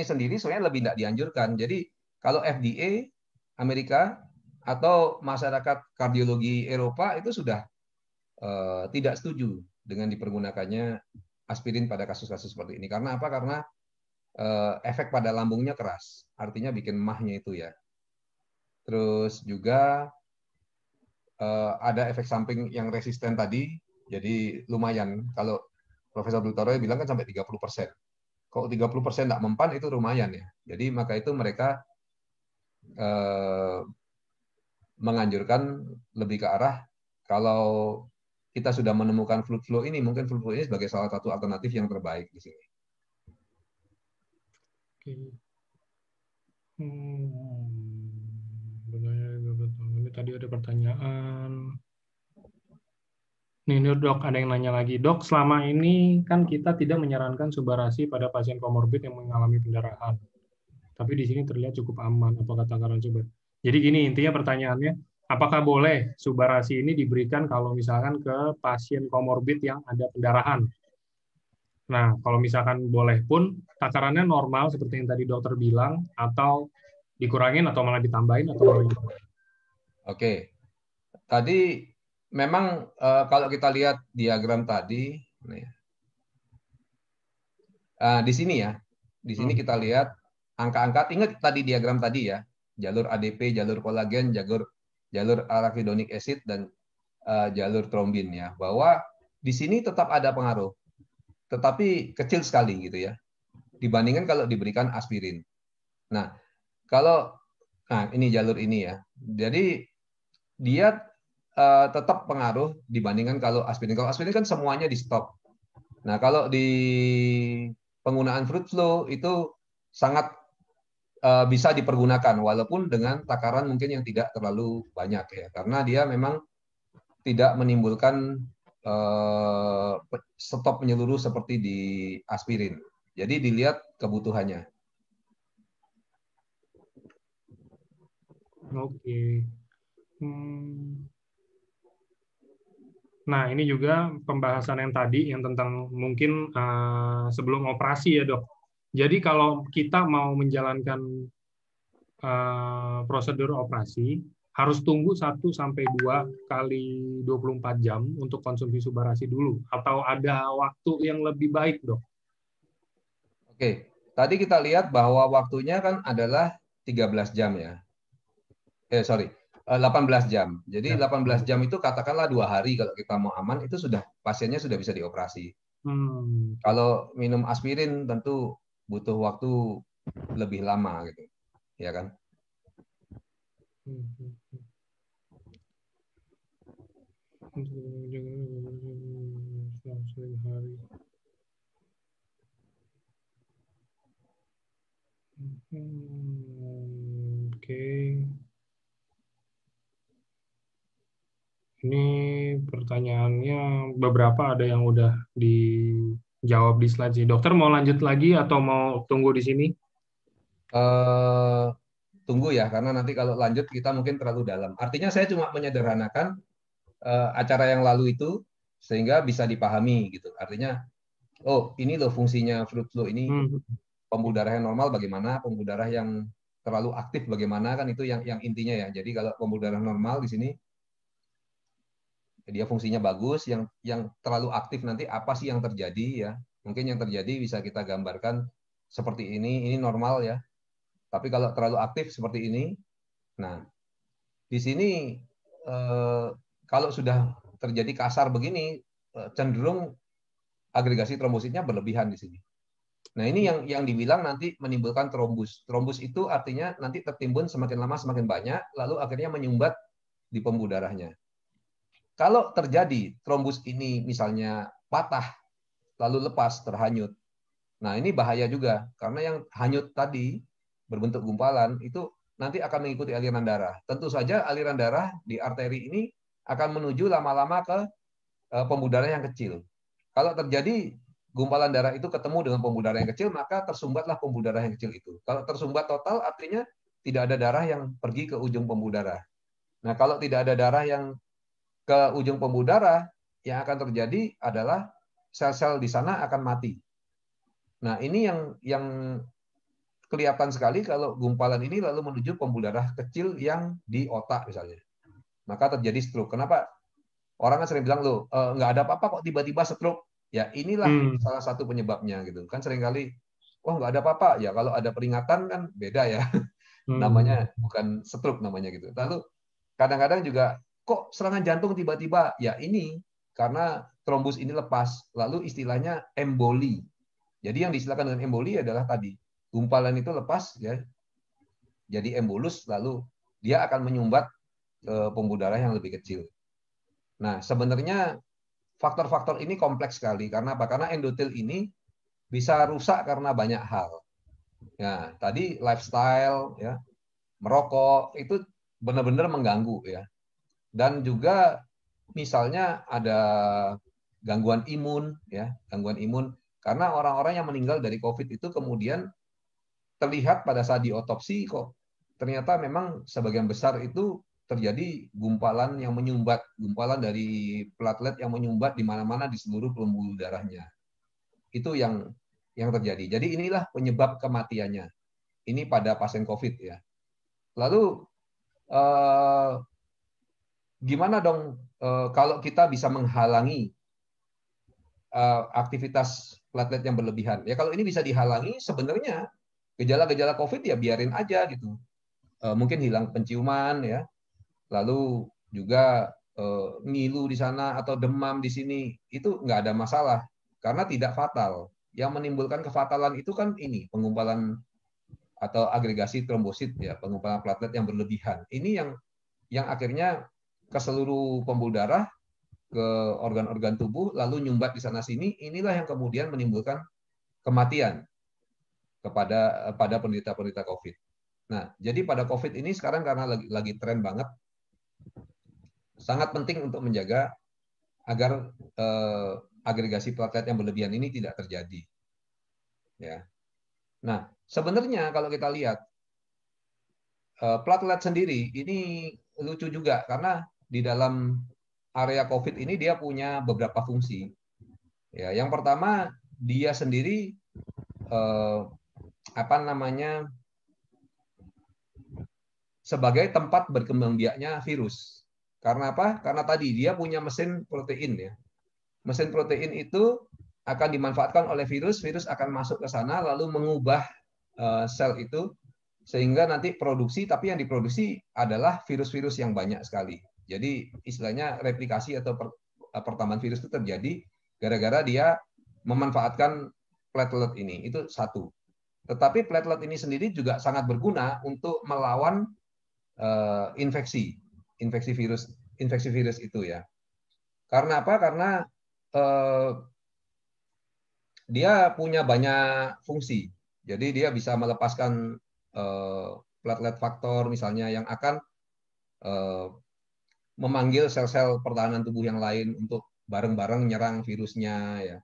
sendiri sebenarnya lebih tidak dianjurkan. Jadi kalau FDA Amerika atau masyarakat kardiologi Eropa itu sudah tidak setuju dengan dipergunakannya aspirin pada kasus-kasus seperti ini. Karena apa? Karena efek pada lambungnya keras, artinya bikin mahnya itu ya. Terus juga ada efek samping yang resisten tadi, jadi lumayan. Kalau Profesor Dutoro bilang kan sampai 30%. Kalau 30% tidak mempan itu lumayan ya. Jadi maka itu mereka menganjurkan lebih ke arah kalau kita sudah menemukan fluid flow ini, mungkin fluid flow ini sebagai salah satu alternatif yang terbaik di sini. Ini tadi ada pertanyaan. Nih Dok, ada yang nanya lagi. Dok, selama ini kan kita tidak menyarankan subarasi pada pasien komorbid yang mengalami pendarahan. Tapi di sini terlihat cukup aman. Apakah takaran coba? Jadi gini, intinya pertanyaannya, apakah boleh subarasi ini diberikan kalau misalkan ke pasien komorbid yang ada pendarahan? Nah, kalau misalkan boleh pun, takarannya normal seperti yang tadi dokter bilang, atau dikurangin, atau malah ditambahin, atau malah gimana? Oke, tadi memang kalau kita lihat diagram tadi, di sini ya, di sini kita lihat angka-angka. Ingat tadi diagram tadi ya, jalur ADP, jalur kolagen, jalur arachidonic acid dan jalur trombin ya, bahwa di sini tetap ada pengaruh, tetapi kecil sekali gitu ya. dibandingkan kalau diberikan aspirin. Nah, ini jalur ini ya. Jadi dia tetap pengaruh dibandingkan kalau aspirin. Kalau aspirin kan semuanya di stop. Nah, kalau di penggunaan fruit flow itu sangat bisa dipergunakan walaupun dengan takaran mungkin yang tidak terlalu banyak ya, karena dia memang tidak menimbulkan stop menyeluruh seperti di aspirin. Jadi dilihat kebutuhannya. Oke. Nah, ini juga pembahasan yang tadi yang tentang mungkin sebelum operasi ya, Dok. Jadi kalau kita mau menjalankan prosedur operasi, harus tunggu 1-2 kali 24 jam untuk konsumsi Subarasi dulu, atau ada waktu yang lebih baik, Dok? Oke, tadi kita lihat bahwa waktunya kan adalah 13 jam ya. 18 jam. Jadi Ya. 18 jam itu katakanlah 2 hari kalau kita mau aman, itu sudah pasiennya sudah bisa dioperasi. Oke. Kalau minum aspirin tentu butuh waktu lebih lama gitu, ya kan? Oke. Ini pertanyaannya beberapa ada yang udah dijawab di slide sih. Dokter mau lanjut lagi atau mau tunggu di sini? Tunggu ya, karena nanti kalau lanjut kita mungkin terlalu dalam. Artinya saya cuma menyederhanakan acara yang lalu itu sehingga bisa dipahami gitu. Artinya, oh ini loh fungsinya fruit flow ini, pembuluh darah yang normal bagaimana, pembuluh darah yang terlalu aktif bagaimana, kan itu yang intinya ya. Jadi kalau pembuluh darah normal di sini dia fungsinya bagus, yang terlalu aktif nanti apa sih yang terjadi ya? Mungkin yang terjadi bisa kita gambarkan seperti ini normal ya. Tapi kalau terlalu aktif seperti ini, nah di sini kalau sudah terjadi kasar begini, cenderung agregasi trombositnya berlebihan di sini. Nah ini yang dibilang nanti menimbulkan trombus. Trombus itu artinya nanti tertimbun semakin lama semakin banyak, lalu akhirnya menyumbat di pembuluh darahnya. Kalau terjadi trombus ini misalnya patah, lalu lepas, terhanyut. Nah ini bahaya juga, karena yang hanyut tadi berbentuk gumpalan itu nanti akan mengikuti aliran darah. Tentu saja aliran darah di arteri ini akan menuju lama-lama ke pembuluh darah yang kecil. Kalau terjadi gumpalan darah itu ketemu dengan pembuluh darah yang kecil, maka tersumbatlah pembuluh darah yang kecil itu. Kalau tersumbat total artinya tidak ada darah yang pergi ke ujung pembuluh darah. Nah, kalau tidak ada darah yang ke ujung pembuluh darah, yang akan terjadi adalah sel-sel di sana akan mati. Nah, ini yang kelihatan sekali kalau gumpalan ini lalu menuju pembuluh darah kecil yang di otak misalnya. Maka terjadi stroke. Kenapa? Orang kan sering bilang, loh, nggak ada apa-apa kok tiba-tiba stroke. Ya inilah salah satu penyebabnya gitu. Kan seringkali, wah nggak ada apa-apa. Ya kalau ada peringatan kan beda ya. Namanya bukan stroke namanya gitu. Lalu kadang-kadang juga, kok serangan jantung tiba-tiba? Ya ini karena trombus ini lepas. Lalu istilahnya emboli. Jadi yang disilakan dengan emboli adalah tadi gumpalan itu lepas ya, jadi embolus, lalu dia akan menyumbat pembuluh darah yang lebih kecil. Nah sebenarnya faktor-faktor ini kompleks sekali. Karena apa? Karena endotel ini bisa rusak karena banyak hal. Ya tadi lifestyle ya, merokok itu benar-benar mengganggu ya. Dan juga misalnya ada gangguan imun ya, gangguan imun, karena orang-orang yang meninggal dari COVID itu kemudian terlihat pada saat diotopsi kok ternyata memang sebagian besar itu terjadi gumpalan yang menyumbat, gumpalan dari platelet yang menyumbat di mana-mana di seluruh pembuluh darahnya. Itu yang terjadi. Jadi inilah penyebab kematiannya. Ini pada pasien COVID ya. Lalu gimana dong kalau kita bisa menghalangi aktivitas platelet yang berlebihan? Ya kalau ini bisa dihalangi, sebenarnya gejala-gejala COVID ya biarin aja gitu. Mungkin hilang penciuman ya, lalu juga ngilu di sana atau demam di sini, itu nggak ada masalah karena tidak fatal yang menimbulkan kefatalan itu kan ini penggumpalan atau agregasi trombosit ya, penggumpalan platelet yang berlebihan. Ini yang akhirnya ke seluruh pembuluh darah, ke organ-organ tubuh, lalu nyumbat di sana sini. Inilah yang kemudian menimbulkan kematian pada penderita-penderita COVID. Nah, jadi pada COVID ini sekarang karena lagi tren banget, sangat penting untuk menjaga agar agregasi platelet yang berlebihan ini tidak terjadi. Ya. Nah, sebenarnya kalau kita lihat platelet sendiri ini lucu juga karena di dalam area COVID ini dia punya beberapa fungsi. Ya, yang pertama dia sendiri sebagai tempat berkembang biaknya virus. Karena apa? Karena tadi dia punya mesin protein ya. Mesin protein itu akan dimanfaatkan oleh virus, virus akan masuk ke sana lalu mengubah sel itu sehingga nanti produksi, tapi yang diproduksi adalah virus-virus yang banyak sekali. Jadi istilahnya replikasi atau pertambahan virus itu terjadi gara-gara dia memanfaatkan platelet ini. Itu satu. Tetapi platelet ini sendiri juga sangat berguna untuk melawan infeksi virus itu ya. Karena apa? Karena dia punya banyak fungsi. Jadi dia bisa melepaskan platelet faktor misalnya yang akan memanggil sel-sel pertahanan tubuh yang lain untuk bareng-bareng nyerang virusnya ya.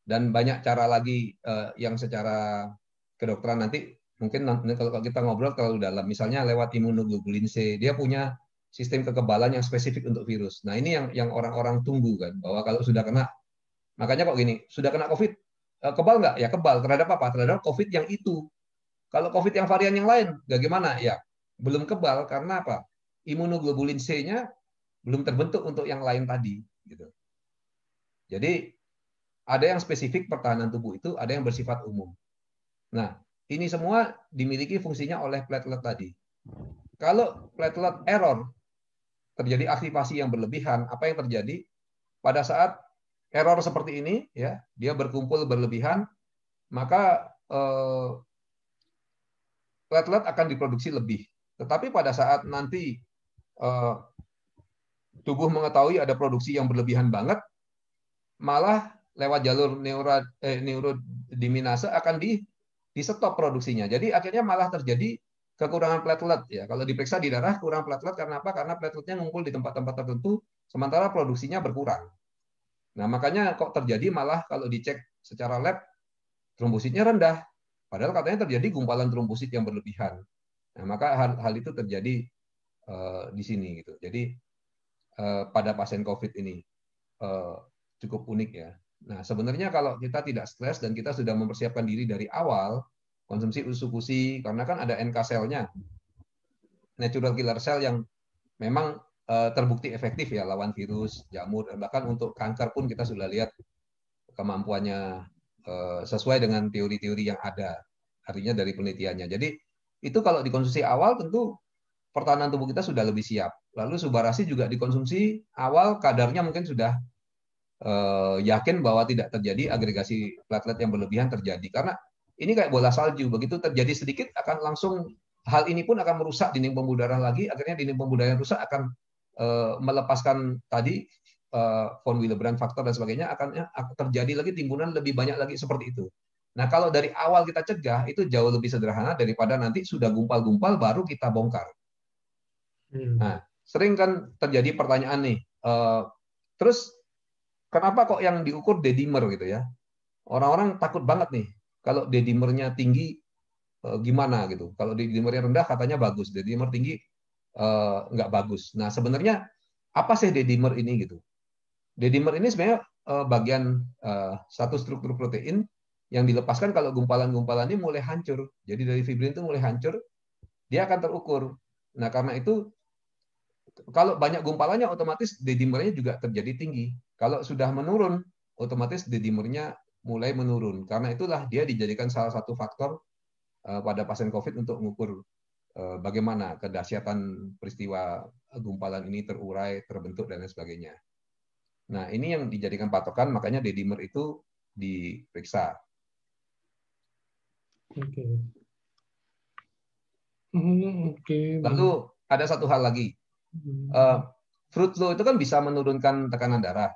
Dan banyak cara lagi yang secara kedokteran nanti mungkin kalau kita ngobrol terlalu dalam, misalnya lewat imunoglobulin C, dia punya sistem kekebalan yang spesifik untuk virus. Nah ini yang orang-orang tunggu kan, bahwa kalau sudah kena, makanya kok gini, sudah kena COVID, kebal nggak? Ya kebal terhadap apa? Terhadap COVID yang itu. Kalau COVID yang varian yang lain, bagaimana? Ya belum kebal karena apa? Imunoglobulin C-nya belum terbentuk untuk yang lain tadi. Gitu. Jadi ada yang spesifik pertahanan tubuh itu, ada yang bersifat umum. Nah, ini semua dimiliki fungsinya oleh platelet tadi. Kalau platelet error, terjadi aktivasi yang berlebihan, apa yang terjadi? Pada saat error seperti ini, ya, dia berkumpul berlebihan, maka platelet akan diproduksi lebih. Tetapi pada saat nanti tubuh mengetahui ada produksi yang berlebihan banget, malah lewat jalur neurodeminase akan di stop produksinya. Jadi akhirnya malah terjadi kekurangan platelet ya. Kalau diperiksa di darah kurang platelet karena apa? Karena plateletnya ngumpul di tempat-tempat tertentu sementara produksinya berkurang. Nah, makanya kok terjadi malah kalau dicek secara lab trombositnya rendah. Padahal katanya terjadi gumpalan trombosit yang berlebihan. Nah, maka hal itu terjadi di sini gitu. Jadi pada pasien COVID ini cukup unik ya. Nah, sebenarnya kalau kita tidak stres dan kita sudah mempersiapkan diri dari awal, konsumsi usukusi, karena kan ada NK selnya, natural killer cell yang memang terbukti efektif ya lawan virus, jamur, bahkan untuk kanker pun kita sudah lihat kemampuannya sesuai dengan teori-teori yang ada, artinya dari penelitiannya. Jadi itu kalau dikonsumsi awal tentu pertahanan tubuh kita sudah lebih siap. Lalu subarasi juga dikonsumsi awal kadarnya mungkin sudah yakin bahwa tidak terjadi agregasi platelet yang berlebihan terjadi. Karena ini kayak bola salju, begitu terjadi sedikit akan langsung hal ini pun akan merusak dinding pembuluh darah lagi, akhirnya dinding pembuluh darah yang rusak akan melepaskan tadi von Willebrand faktor dan sebagainya, akan terjadi lagi timbunan lebih banyak lagi seperti itu. Nah, kalau dari awal kita cegah itu jauh lebih sederhana daripada nanti sudah gumpal-gumpal baru kita bongkar. Nah, sering kan terjadi pertanyaan nih, terus kenapa kok yang diukur D-dimer gitu ya? Orang-orang takut banget nih kalau D-dimernya tinggi gimana gitu. Kalau D-dimernya rendah katanya bagus, D-dimer tinggi nggak bagus. Nah, sebenarnya apa sih D-dimer ini gitu? D-dimer ini sebenarnya bagian satu struktur protein yang dilepaskan kalau gumpalan-gumpalan ini mulai hancur. Jadi dari fibrin itu mulai hancur, dia akan terukur. Nah, karena itu kalau banyak gumpalannya otomatis D-dimernya juga terjadi tinggi. Kalau sudah menurun, otomatis D-dimernya mulai menurun. Karena itulah dia dijadikan salah satu faktor pada pasien COVID untuk mengukur bagaimana kedahsyatan peristiwa gumpalan ini terurai, terbentuk, dan lain sebagainya. Nah, ini yang dijadikan patokan, makanya D-dimer itu diperiksa. Oke. Oke. Lalu ada satu hal lagi, fruit flow itu kan bisa menurunkan tekanan darah,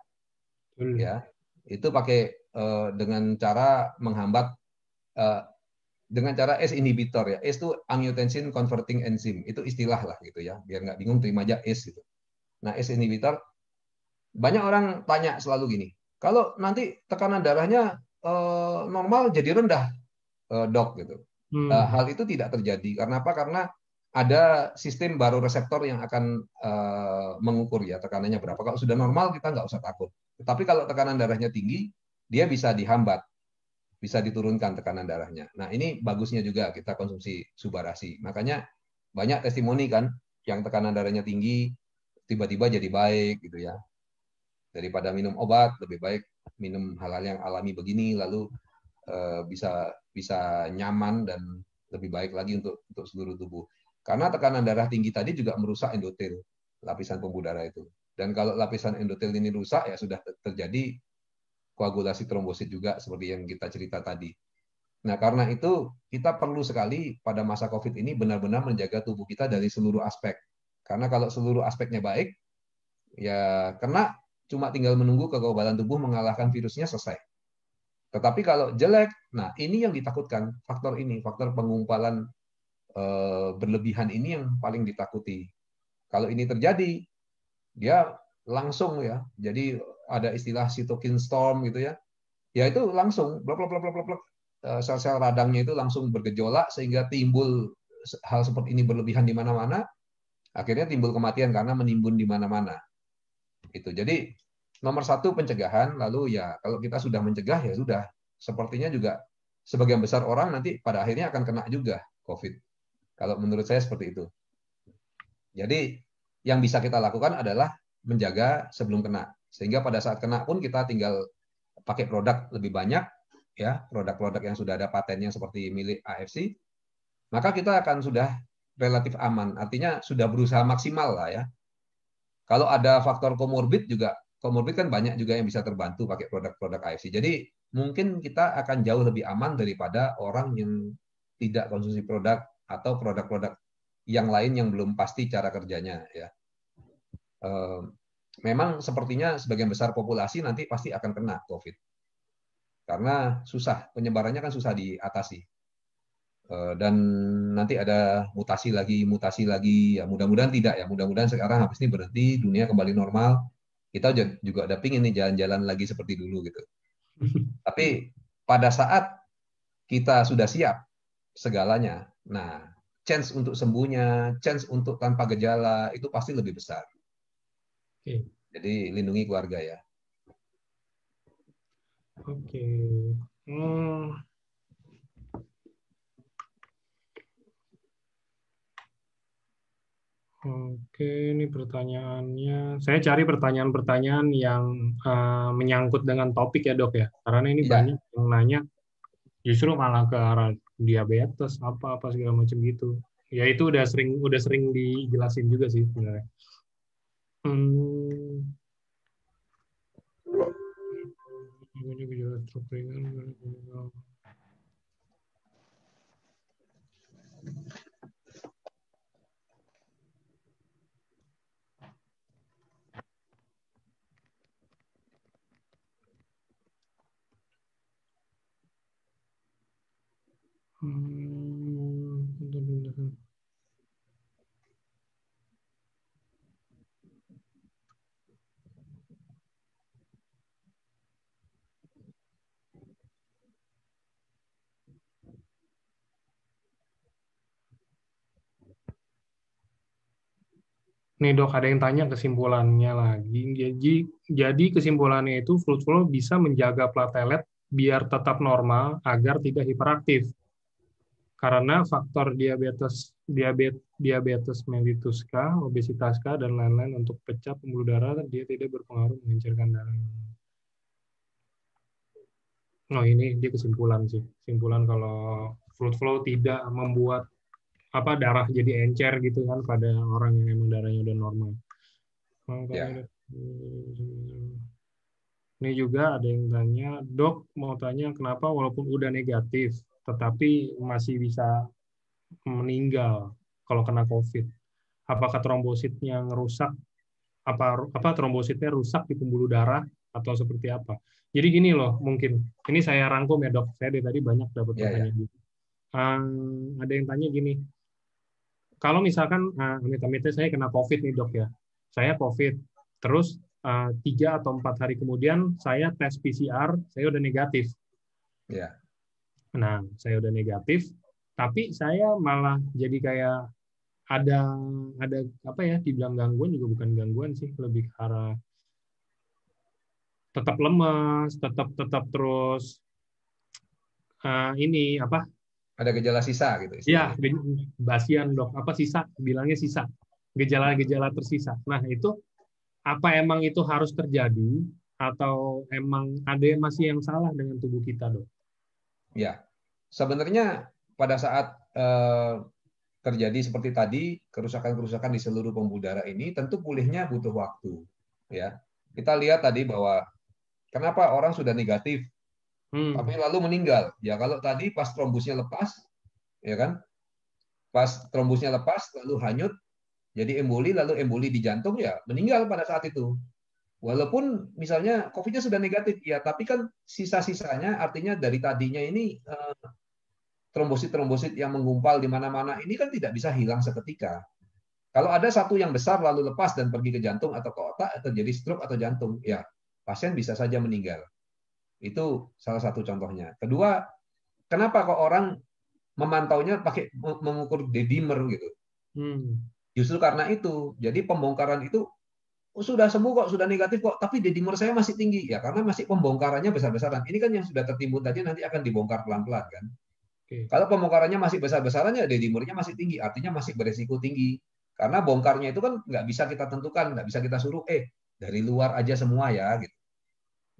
ya. Itu pakai dengan cara menghambat dengan cara ACE inhibitor ya. ACE itu angiotensin converting enzyme, itu istilah lah gitu ya, biar nggak bingung terima aja ACE gitu. Nah, ACE inhibitor, banyak orang tanya selalu gini, kalau nanti tekanan darahnya normal jadi rendah, dok gitu. Hal itu tidak terjadi. Karena apa? Karena ada sistem baroreseptor yang akan mengukur ya tekanannya berapa. Kalau sudah normal kita nggak usah takut. Tetapi kalau tekanan darahnya tinggi, dia bisa dihambat, bisa diturunkan tekanan darahnya. Nah, ini bagusnya juga kita konsumsi Subarasi. Makanya banyak testimoni kan yang tekanan darahnya tinggi tiba-tiba jadi baik gitu ya. Daripada minum obat, lebih baik minum hal-hal yang alami begini, lalu bisa nyaman dan lebih baik lagi untuk seluruh tubuh. Karena tekanan darah tinggi tadi juga merusak endotel, lapisan pembuluh darah itu. Dan kalau lapisan endotel ini rusak, ya sudah terjadi koagulasi trombosit juga seperti yang kita cerita tadi. Nah, karena itu kita perlu sekali pada masa COVID ini benar-benar menjaga tubuh kita dari seluruh aspek. Karena kalau seluruh aspeknya baik, ya kena cuma tinggal menunggu kekebalan tubuh mengalahkan virusnya, selesai. Tetapi kalau jelek, nah ini yang ditakutkan, faktor ini, faktor pengumpalan berlebihan ini yang paling ditakuti. Kalau ini terjadi, dia langsung ya, jadi ada istilah cytokine storm gitu ya, ya itu langsung blok blok blok blok blok, sel-sel radangnya itu langsung bergejolak sehingga timbul hal seperti ini berlebihan di mana-mana, akhirnya timbul kematian karena menimbun di mana-mana. Itu. Jadi nomor satu pencegahan, lalu ya kalau kita sudah mencegah ya sudah, sepertinya juga sebagian besar orang nanti pada akhirnya akan kena juga COVID. Kalau menurut saya seperti itu. Jadi yang bisa kita lakukan adalah menjaga sebelum kena, sehingga pada saat kena pun kita tinggal pakai produk lebih banyak, ya produk-produk yang sudah ada patennya seperti milik AFC, maka kita akan sudah relatif aman. Artinya sudah berusaha maksimal lah ya. Kalau ada faktor komorbid juga, komorbid kan banyak juga yang bisa terbantu pakai produk-produk AFC. Jadi mungkin kita akan jauh lebih aman daripada orang yang tidak konsumsi produk atau produk-produk yang lain yang belum pasti cara kerjanya ya. Memang sepertinya sebagian besar populasi nanti pasti akan kena COVID. Karena susah, penyebarannya kan susah diatasi. Dan nanti ada mutasi lagi, ya mudah-mudahan tidak ya, mudah-mudahan sekarang habis ini berhenti, dunia kembali normal, kita juga ada pingin nih jalan-jalan lagi seperti dulu gitu. Tapi pada saat kita sudah siap segalanya, nah chance untuk sembuhnya, chance untuk tanpa gejala itu pasti lebih besar. Jadi lindungi keluarga ya. Oke. Oke, ini pertanyaannya. Saya cari pertanyaan-pertanyaan yang menyangkut dengan topik ya, Dok ya. Karena ini banyak yang nanya justru malah ke arah diabetes apa segala macam gitu. Ya itu udah sering dijelasin juga sih sebenarnya. Nih dok, ada yang tanya kesimpulannya lagi. Jadi kesimpulannya itu fruit flow bisa menjaga platelet biar tetap normal agar tidak hiperaktif. Karena faktor diabetes mellitus kah, obesitas kah, dan lain-lain untuk pecah pembuluh darah, dia tidak berpengaruh mengencerkan darah. Oh ini dia kesimpulan sih. Kesimpulan kalau fruit flow tidak membuat darah jadi encer gitu kan pada orang yang emang darahnya udah normal. Ya. Ini juga ada yang tanya, dok mau tanya kenapa walaupun udah negatif, tetapi masih bisa meninggal kalau kena COVID. Apakah trombositnya ngerusak? Apa trombositnya rusak di pembuluh darah atau seperti apa? Jadi gini loh, mungkin ini saya rangkum ya dok. Saya dari tadi banyak dapat Ya, ya. pertanyaan gitu. Ada yang tanya gini, kalau misalkan amit-amitnya saya kena COVID nih dok ya, saya COVID, terus 3 atau 4 hari kemudian saya tes PCR, saya udah negatif. Ya. Nah, saya udah negatif, tapi saya malah jadi kayak ada ada apa ya? Dibilang gangguan juga bukan gangguan sih, lebih ke arah tetap lemas, tetap tetap terus ini apa? Ada gejala sisa gitu Ya, istilahnya. basian dok, apa sisa? Bilangnya sisa, gejala-gejala tersisa. Nah, itu apa emang itu harus terjadi atau emang ada yang masih yang salah dengan tubuh kita, dok? Ya, sebenarnya pada saat terjadi seperti tadi kerusakan-kerusakan di seluruh pembuluh darah ini tentu pulihnya butuh waktu. Ya, kita lihat tadi bahwa kenapa orang sudah negatif tapi Hmm, lalu meninggal. Ya kalau tadi pas trombusnya lepas, ya kan, pas trombusnya lepas lalu hanyut jadi emboli lalu emboli di jantung ya meninggal pada saat itu. Walaupun misalnya COVID-nya sudah negatif, ya tapi kan sisa-sisanya artinya dari tadinya ini trombosit-trombosit yang menggumpal di mana-mana ini kan tidak bisa hilang seketika. Kalau ada satu yang besar lalu lepas dan pergi ke jantung atau ke otak, terjadi stroke atau jantung, ya pasien bisa saja meninggal. Itu salah satu contohnya. Kedua, kenapa kok orang memantaunya pakai mengukur dedimer gitu? hmm, Justru karena itu. Jadi pembongkaran itu sudah sembuh kok, sudah negatif kok, tapi dedimer saya masih tinggi. Ya karena masih pembongkarannya besar-besaran. Ini kan yang sudah tertimbun tadi nanti akan dibongkar pelan-pelan kan. oke. Kalau pembongkarannya masih besar-besaran ya dedimernya masih tinggi, artinya masih beresiko tinggi. Karena bongkarnya itu kan nggak bisa kita tentukan, nggak bisa kita suruh, dari luar aja semua ya. Gitu.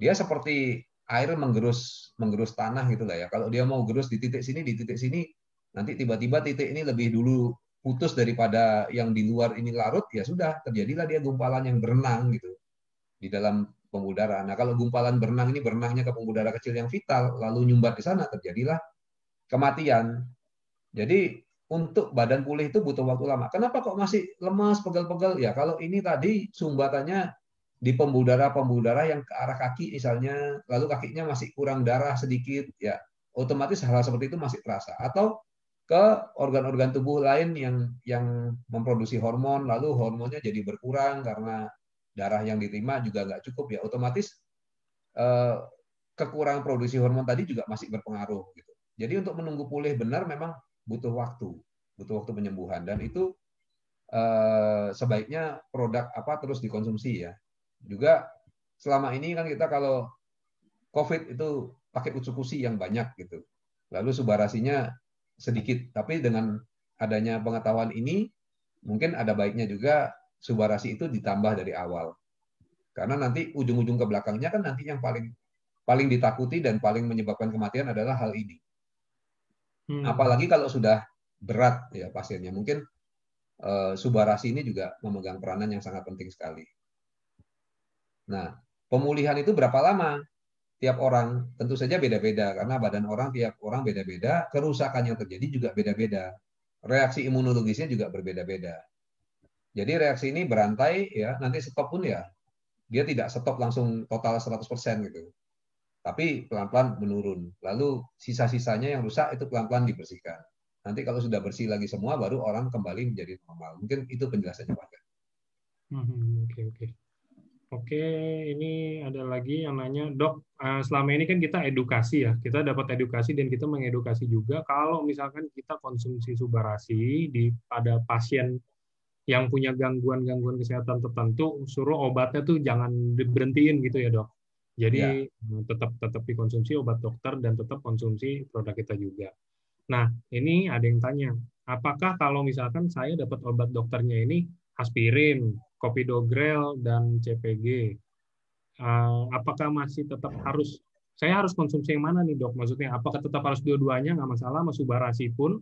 Dia seperti air menggerus menggerus tanah gitu lah ya. Kalau dia mau gerus di titik sini, nanti tiba-tiba titik ini lebih dulu putus daripada yang di luar ini larut, ya sudah terjadilah dia gumpalan yang berenang gitu di dalam pembuluh darah. Nah kalau gumpalan berenang ini berenangnya ke pembuluh darah kecil yang vital, lalu nyumbat di sana, terjadilah kematian. Jadi untuk badan pulih itu butuh waktu lama. Kenapa kok masih lemas, pegel-pegel? Ya kalau ini tadi sumbatannya di pembuluh darah yang ke arah kaki misalnya, lalu kakinya masih kurang darah sedikit, ya otomatis hal-hal seperti itu masih terasa. Atau ke organ-organ tubuh lain yang memproduksi hormon, lalu hormonnya jadi berkurang karena darah yang diterima juga nggak cukup, ya otomatis eh, kekurangan produksi hormon tadi juga masih berpengaruh gitu. Jadi untuk menunggu pulih benar memang butuh waktu penyembuhan dan itu sebaiknya produk apa terus dikonsumsi ya. Juga selama ini kan kita kalau COVID itu pakai utsukushi yang banyak gitu. Lalu subarasinya sedikit, tapi dengan adanya pengetahuan ini mungkin ada baiknya juga subarasi itu ditambah dari awal. Karena nanti ujung-ujung ke belakangnya kan nanti yang paling paling ditakuti dan paling menyebabkan kematian adalah hal ini. Hmm, Apalagi kalau sudah berat ya pasiennya. Mungkin subarasi ini juga memegang peranan yang sangat penting sekali. Nah, pemulihan itu berapa lama? Tiap orang tentu saja beda-beda karena badan orang tiap orang beda-beda, kerusakan yang terjadi juga beda-beda. Reaksi imunologisnya juga berbeda-beda. Jadi reaksi ini berantai ya, nanti stop pun ya dia tidak stop langsung total 100% gitu. Tapi pelan-pelan menurun. Lalu sisa-sisanya yang rusak itu pelan-pelan dibersihkan. Nanti kalau sudah bersih lagi semua, baru orang kembali menjadi normal. Mungkin itu penjelasannya Pak. oke, oke. Oke, ini ada lagi yang nanya, dok, selama ini kan kita edukasi ya, kita dapat edukasi dan kita mengedukasi juga kalau misalkan kita konsumsi subarasi pada pasien yang punya gangguan-gangguan kesehatan tertentu, suruh obatnya tuh jangan diberhentiin gitu ya dok. Ya, Jadi tetap tetap dikonsumsi obat dokter dan tetap konsumsi produk kita juga. Nah, ini ada yang tanya, apakah kalau misalkan saya dapat obat dokternya ini aspirin, Clopidogrel, dan CPG, apakah masih tetap harus saya harus konsumsi yang mana nih dok? Maksudnya apakah tetap harus dua-duanya nggak masalah, sama Subarasi pun,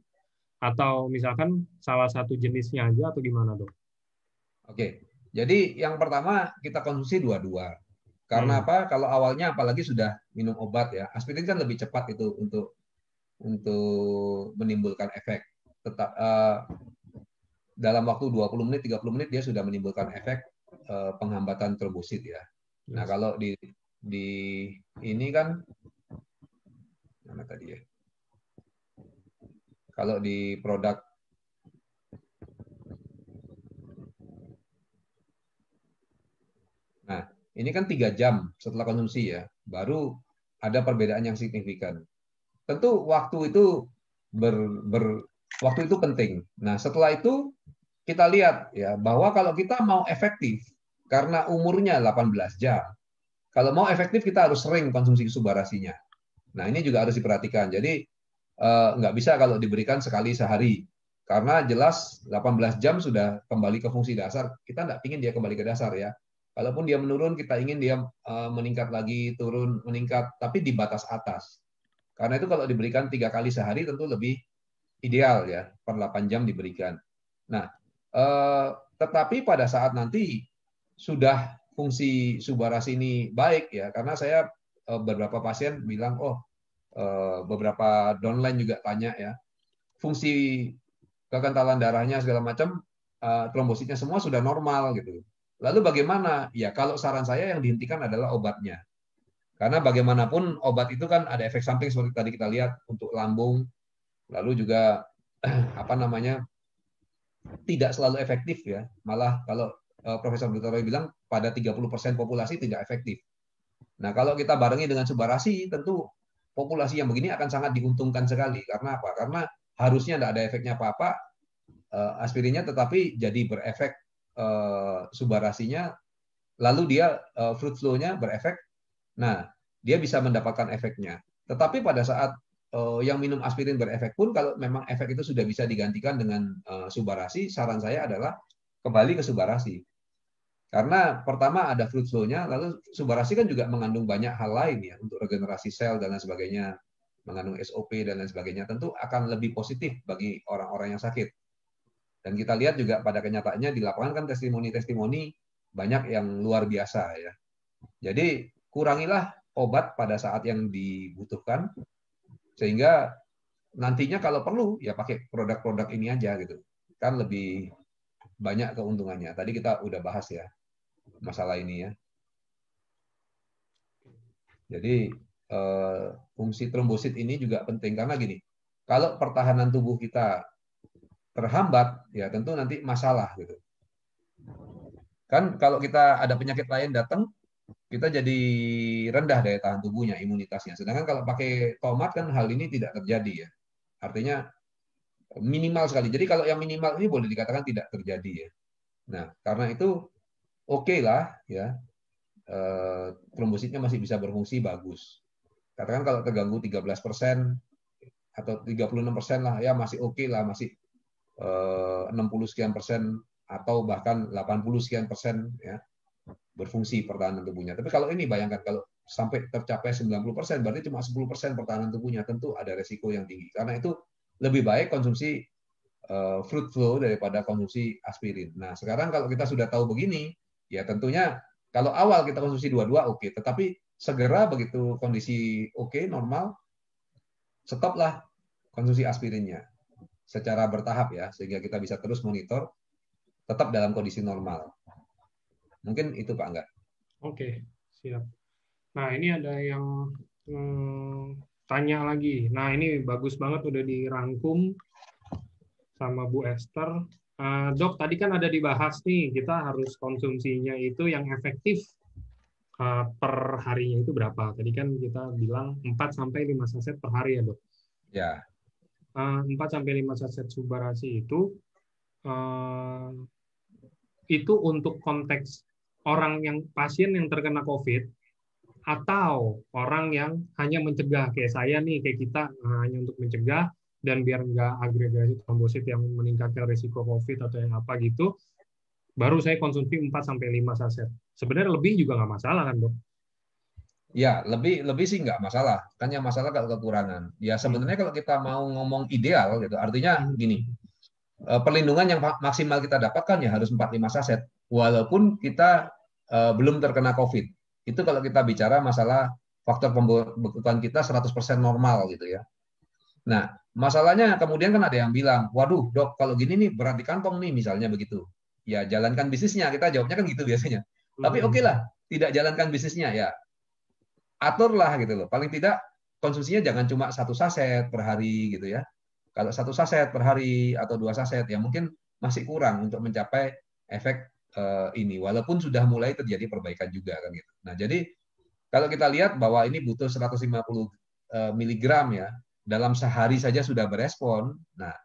atau misalkan salah satu jenisnya aja atau gimana dok? oke. Jadi yang pertama kita konsumsi dua-dua. Karena apa? Kalau awalnya apalagi sudah minum obat ya, aspirin kan lebih cepat itu untuk menimbulkan efek. Tetap dalam waktu 20 menit, 30 menit dia sudah menimbulkan efek penghambatan trombosit ya. Nah, kalau di ini kan mana tadi ya? Kalau di produk ini kan 3 jam setelah konsumsi ya, baru ada perbedaan yang signifikan. Tentu waktu itu waktu itu penting. Nah, setelah itu kita lihat ya bahwa kalau kita mau efektif karena umurnya 18 jam, kalau mau efektif kita harus sering konsumsi subarasinya. Nah, ini juga harus diperhatikan. Jadi nggak bisa kalau diberikan sekali sehari. Karena jelas 18 jam sudah kembali ke fungsi dasar. Kita nggak ingin dia kembali ke dasar ya. Kalaupun dia menurun, kita ingin dia meningkat lagi, turun, meningkat, tapi di batas atas. Karena itu kalau diberikan 3 kali sehari tentu lebih ideal ya, per 8 jam diberikan. Nah, tetapi pada saat nanti sudah fungsi subarasi ini baik ya, karena saya beberapa pasien bilang, beberapa downline juga tanya ya, fungsi kekentalan darahnya segala macam, trombositnya semua sudah normal gitu. Lalu bagaimana? Ya kalau saran saya yang dihentikan adalah obatnya. Karena bagaimanapun obat itu kan ada efek samping seperti tadi kita lihat untuk lambung, lalu juga apa namanya tidak selalu efektif ya. Malah kalau Profesor Butoroy bilang pada 30% populasi tidak efektif. Nah kalau kita barengi dengan subarasi, tentu populasi yang begini akan sangat diuntungkan sekali. Karena apa? Karena harusnya tidak ada efeknya apa-apa aspirinnya, tetapi jadi berefek subarasinya, lalu dia fruit flow-nya berefek. Nah, dia bisa mendapatkan efeknya. Tetapi pada saat yang minum aspirin berefek pun, kalau memang efek itu sudah bisa digantikan dengan subarasi, saran saya adalah kembali ke subarasi. Karena pertama ada fruit flow-nya, lalu subarasi kan juga mengandung banyak hal lain ya, untuk regenerasi sel dan lain sebagainya, mengandung SOP dan lain sebagainya, tentu akan lebih positif bagi orang-orang yang sakit. Dan kita lihat juga pada kenyataannya di lapangan kan testimoni-testimoni banyak yang luar biasa ya. Jadi kurangilah obat pada saat yang dibutuhkan, sehingga nantinya kalau perlu ya pakai produk-produk ini aja gitu. Kan lebih banyak keuntungannya. Tadi kita udah bahas ya masalah ini ya. Jadi fungsi trombosit ini juga penting karena gini, kalau pertahanan tubuh kita terhambat, ya tentu nanti masalah gitu. Kan kalau kita ada penyakit lain datang, kita jadi rendah daya tahan tubuhnya, imunitasnya. Sedangkan kalau pakai tomat kan hal ini tidak terjadi ya. Artinya minimal sekali. Jadi kalau yang minimal ini boleh dikatakan tidak terjadi ya. Nah, karena itu oke lah ya. Trombositnya masih bisa berfungsi bagus. Katakan kalau terganggu 13% atau 36% lah, ya masih oke lah, masih 60 sekian persen atau bahkan 80 sekian persen ya berfungsi pertahanan tubuhnya. Tapi kalau ini bayangkan kalau sampai tercapai 90%, berarti cuma 10% pertahanan tubuhnya, tentu ada resiko yang tinggi. Karena itu lebih baik konsumsi fruit flow daripada konsumsi aspirin. Nah, sekarang kalau kita sudah tahu begini, ya tentunya kalau awal kita konsumsi dua-dua oke, tetapi segera begitu kondisi oke, normal, stoplah konsumsi aspirinnya secara bertahap ya, sehingga kita bisa terus monitor tetap dalam kondisi normal. Mungkin itu Pak Angga. Oke, siap. Nah, ini ada yang tanya lagi. Nah, ini bagus banget udah dirangkum sama Bu Esther. Dok, tadi kan ada dibahas nih, kita harus konsumsinya itu yang efektif per harinya itu berapa? Tadi kan kita bilang 4-5 saset per hari ya, Dok? Ya. 4-5 saset subarasi itu untuk konteks orang yang pasien yang terkena COVID atau orang yang hanya mencegah kayak saya nih, kayak kita hanya untuk mencegah dan biar nggak agregasi trombosit yang meningkatkan risiko COVID atau yang apa gitu, baru saya konsumsi 4-5 saset. Sebenarnya lebih juga nggak masalah kan, Dok? Ya, lebih sih nggak masalah. Kan yang masalah kalau kekurangan. Ya sebenarnya kalau kita mau ngomong ideal gitu, artinya gini, perlindungan yang maksimal kita dapatkan ya harus 4-5 saset. Walaupun kita belum terkena COVID. Itu kalau kita bicara masalah faktor pembekuan kita 100% normal gitu ya. Nah, masalahnya kemudian kan ada yang bilang, waduh dok, kalau gini nih berat di kantong nih, misalnya begitu. Ya jalankan bisnisnya, kita jawabnya kan gitu biasanya. Tapi oke lah, tidak jalankan bisnisnya, ya aturlah gitu loh. Paling tidak konsumsinya jangan cuma 1 saset per hari gitu ya. Kalau 1 saset per hari atau 2 saset ya mungkin masih kurang untuk mencapai efek ini. Walaupun sudah mulai terjadi perbaikan juga kan gitu. Nah jadi kalau kita lihat bahwa ini butuh 150 miligram ya, dalam sehari saja sudah berespon. Nah,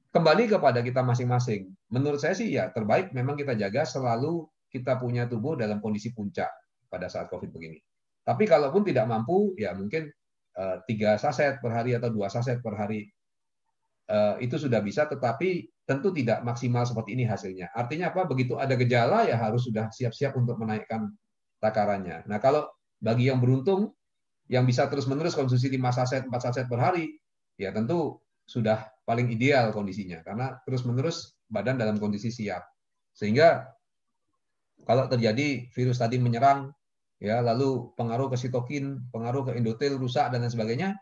kembali kepada kita masing-masing. Menurut saya sih ya terbaik memang kita jaga selalu kita punya tubuh dalam kondisi puncak pada saat COVID begini. Tapi kalaupun tidak mampu, ya mungkin 3 saset per hari atau 2 saset per hari itu sudah bisa, tetapi tentu tidak maksimal seperti ini hasilnya. Artinya apa? Begitu ada gejala ya harus sudah siap-siap untuk menaikkan takarannya. Nah kalau bagi yang beruntung, yang bisa terus-menerus konsumsi 5 saset, 4 saset per hari, ya tentu sudah paling ideal kondisinya. Karena terus-menerus badan dalam kondisi siap. Sehingga kalau terjadi virus tadi menyerang, ya lalu pengaruh ke sitokin, pengaruh ke endotel rusak, dan lain sebagainya,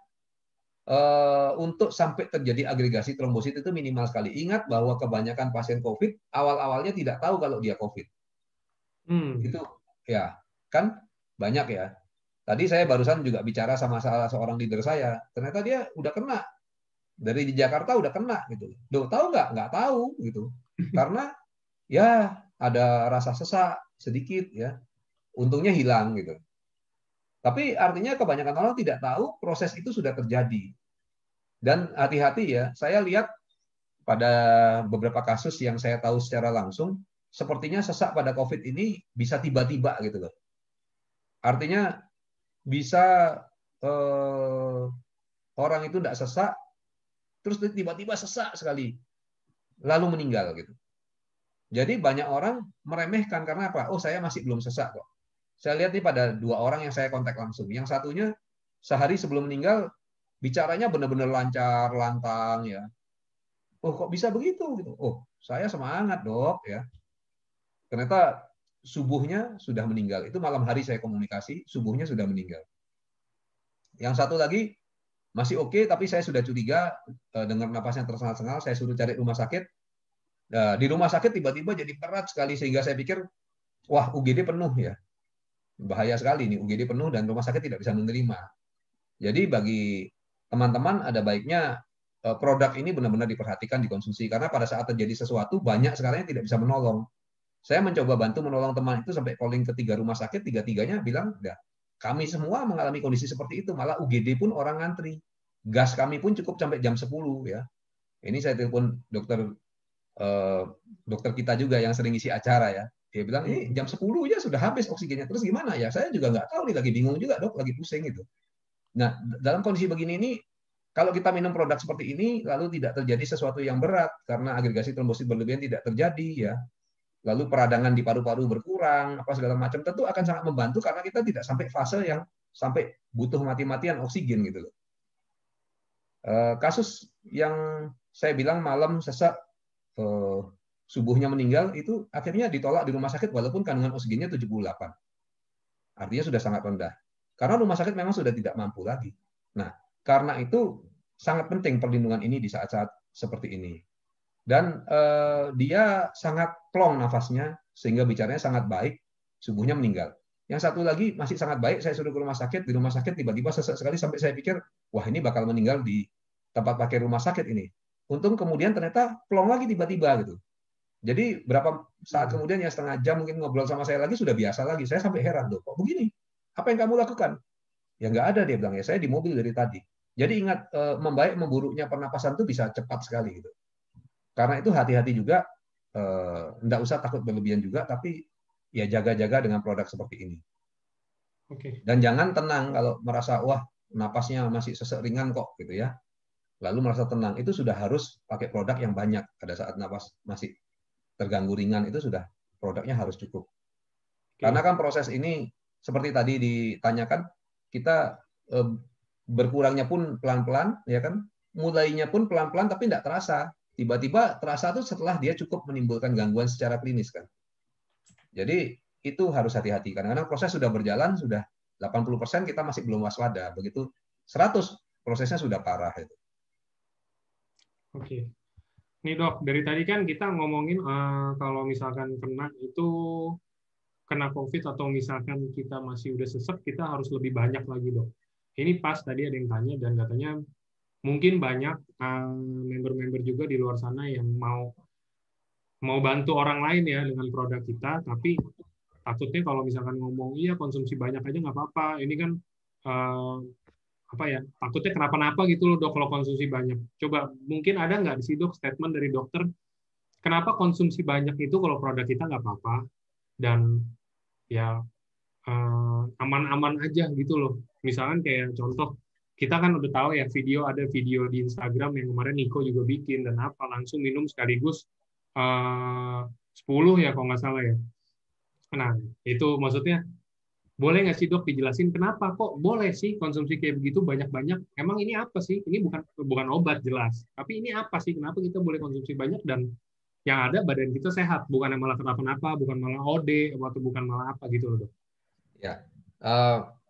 untuk sampai terjadi agregasi trombosit itu minimal sekali. Ingat bahwa kebanyakan pasien COVID, awal-awalnya tidak tahu kalau dia COVID. Itu ya kan banyak ya. Tadi saya barusan juga bicara sama salah seorang leader saya. Ternyata dia udah kena. Dari di Jakarta udah kena gitu. Duh, tahu nggak? Nggak tahu gitu. Karena ya ada rasa sesak sedikit ya. Untungnya hilang gitu. Tapi artinya kebanyakan orang tidak tahu proses itu sudah terjadi. Dan hati-hati ya, saya lihat pada beberapa kasus yang saya tahu secara langsung, sepertinya sesak pada COVID ini bisa tiba-tiba gitu loh. Artinya bisa orang itu tidak sesak, terus tiba-tiba sesak sekali, lalu meninggal gitu. Jadi banyak orang meremehkan karena apa? Oh saya masih belum sesak kok. Saya lihat nih pada 2 orang yang saya kontak langsung. Yang satunya sehari sebelum meninggal bicaranya benar-benar lancar, lantang ya. Oh kok bisa begitu gitu? Oh saya semangat dok ya. Ternyata subuhnya sudah meninggal. Itu malam hari saya komunikasi, subuhnya sudah meninggal. Yang satu lagi masih oke, tapi saya sudah curiga dengar napasnya tersengal-sengal, saya suruh cari rumah sakit. Di rumah sakit tiba-tiba jadi berat sekali sehingga saya pikir, wah UGD penuh ya, bahaya sekali nih UGD penuh dan rumah sakit tidak bisa menerima. Jadi bagi teman-teman ada baiknya produk ini benar-benar diperhatikan, dikonsumsi karena pada saat terjadi sesuatu banyak sekarang yang tidak bisa menolong. Saya mencoba bantu menolong teman itu sampai calling ke 3 rumah sakit, tiga-tiganya bilang, ya, kami semua mengalami kondisi seperti itu, malah UGD pun orang ngantri. Gas kami pun cukup sampai jam 10 ya. Ini saya telepon dokter kita juga yang sering isi acara ya. Dia bilang, ini jam 10 ya sudah habis oksigennya. Terus gimana ya? Saya juga nggak tahu nih, lagi bingung juga dok, lagi pusing gitu. Nah, dalam kondisi begini ini, kalau kita minum produk seperti ini, lalu tidak terjadi sesuatu yang berat, karena agregasi trombosit berlebihan tidak terjadi ya, lalu peradangan di paru-paru berkurang, apa segala macam, tentu akan sangat membantu karena kita tidak sampai fase yang sampai butuh mati-matian oksigen gitu loh. Kasus yang saya bilang malam sesak, subuhnya meninggal, itu akhirnya ditolak di rumah sakit walaupun kandungan oksigennya 78. Artinya sudah sangat rendah. Karena rumah sakit memang sudah tidak mampu lagi. Nah, karena itu sangat penting perlindungan ini di saat-saat seperti ini. Dan dia sangat plong nafasnya, sehingga bicaranya sangat baik, subuhnya meninggal. Yang satu lagi masih sangat baik, saya suruh ke rumah sakit, di rumah sakit tiba-tiba sesak sekali sampai saya pikir, wah ini bakal meninggal di tempat pakai rumah sakit ini. Untung kemudian ternyata plong lagi tiba-tiba gitu. Jadi berapa saat kemudian ya setengah jam mungkin ngobrol sama saya lagi sudah biasa lagi. Saya sampai heran, loh kok begini? Apa yang kamu lakukan? Ya nggak ada, dia bilang, ya saya di mobil dari tadi. Jadi ingat, membaik memburuknya pernapasan itu bisa cepat sekali gitu. Karena itu hati-hati juga, enggak usah takut berlebihan juga, tapi ya jaga-jaga dengan produk seperti ini. Dan jangan tenang kalau merasa wah napasnya masih sesek ringan kok gitu ya. Lalu merasa tenang, itu sudah harus pakai produk yang banyak. Pada saat napas masih terganggu ringan itu sudah produknya harus cukup. Karena kan proses ini seperti tadi ditanyakan, kita berkurangnya pun pelan-pelan ya kan, mulainya pun pelan-pelan tapi tidak terasa. Tiba-tiba terasa tuh setelah dia cukup menimbulkan gangguan secara klinis kan. Jadi itu harus hati-hati. Kadang-kadang proses sudah berjalan, sudah 80% kita masih belum waspada. Begitu 100 prosesnya sudah parah itu. Oke. Nih dok, dari tadi kan kita ngomongin kalau misalkan kena COVID atau misalkan kita masih udah sesek, kita harus lebih banyak lagi dok. Ini pas tadi ada yang tanya dan katanya mungkin banyak member-member juga di luar sana yang mau bantu orang lain ya dengan produk kita, tapi takutnya kalau misalkan ngomong iya konsumsi banyak aja nggak apa-apa. Ini kan eh, apa ya, takutnya kenapa-napa gitu loh dok kalau konsumsi banyak. Coba mungkin ada nggak di sini dok statement dari dokter kenapa konsumsi banyak itu kalau produk kita nggak apa-apa dan ya aman-aman aja gitu loh. Misalkan kayak contoh kita kan udah tahu ya ada video di Instagram yang kemarin Niko juga bikin dan apa langsung minum sekaligus 10 ya kalau nggak salah ya. Nah itu maksudnya boleh nggak sih dok dijelasin kenapa kok boleh sih konsumsi kayak begitu banyak-banyak? Emang ini apa sih? Ini bukan obat jelas, tapi ini apa sih? Kenapa kita boleh konsumsi banyak dan yang ada badan kita sehat, bukan yang malah kenapa-napa, bukan malah OD atau bukan malah apa gitu loh dok. Ya,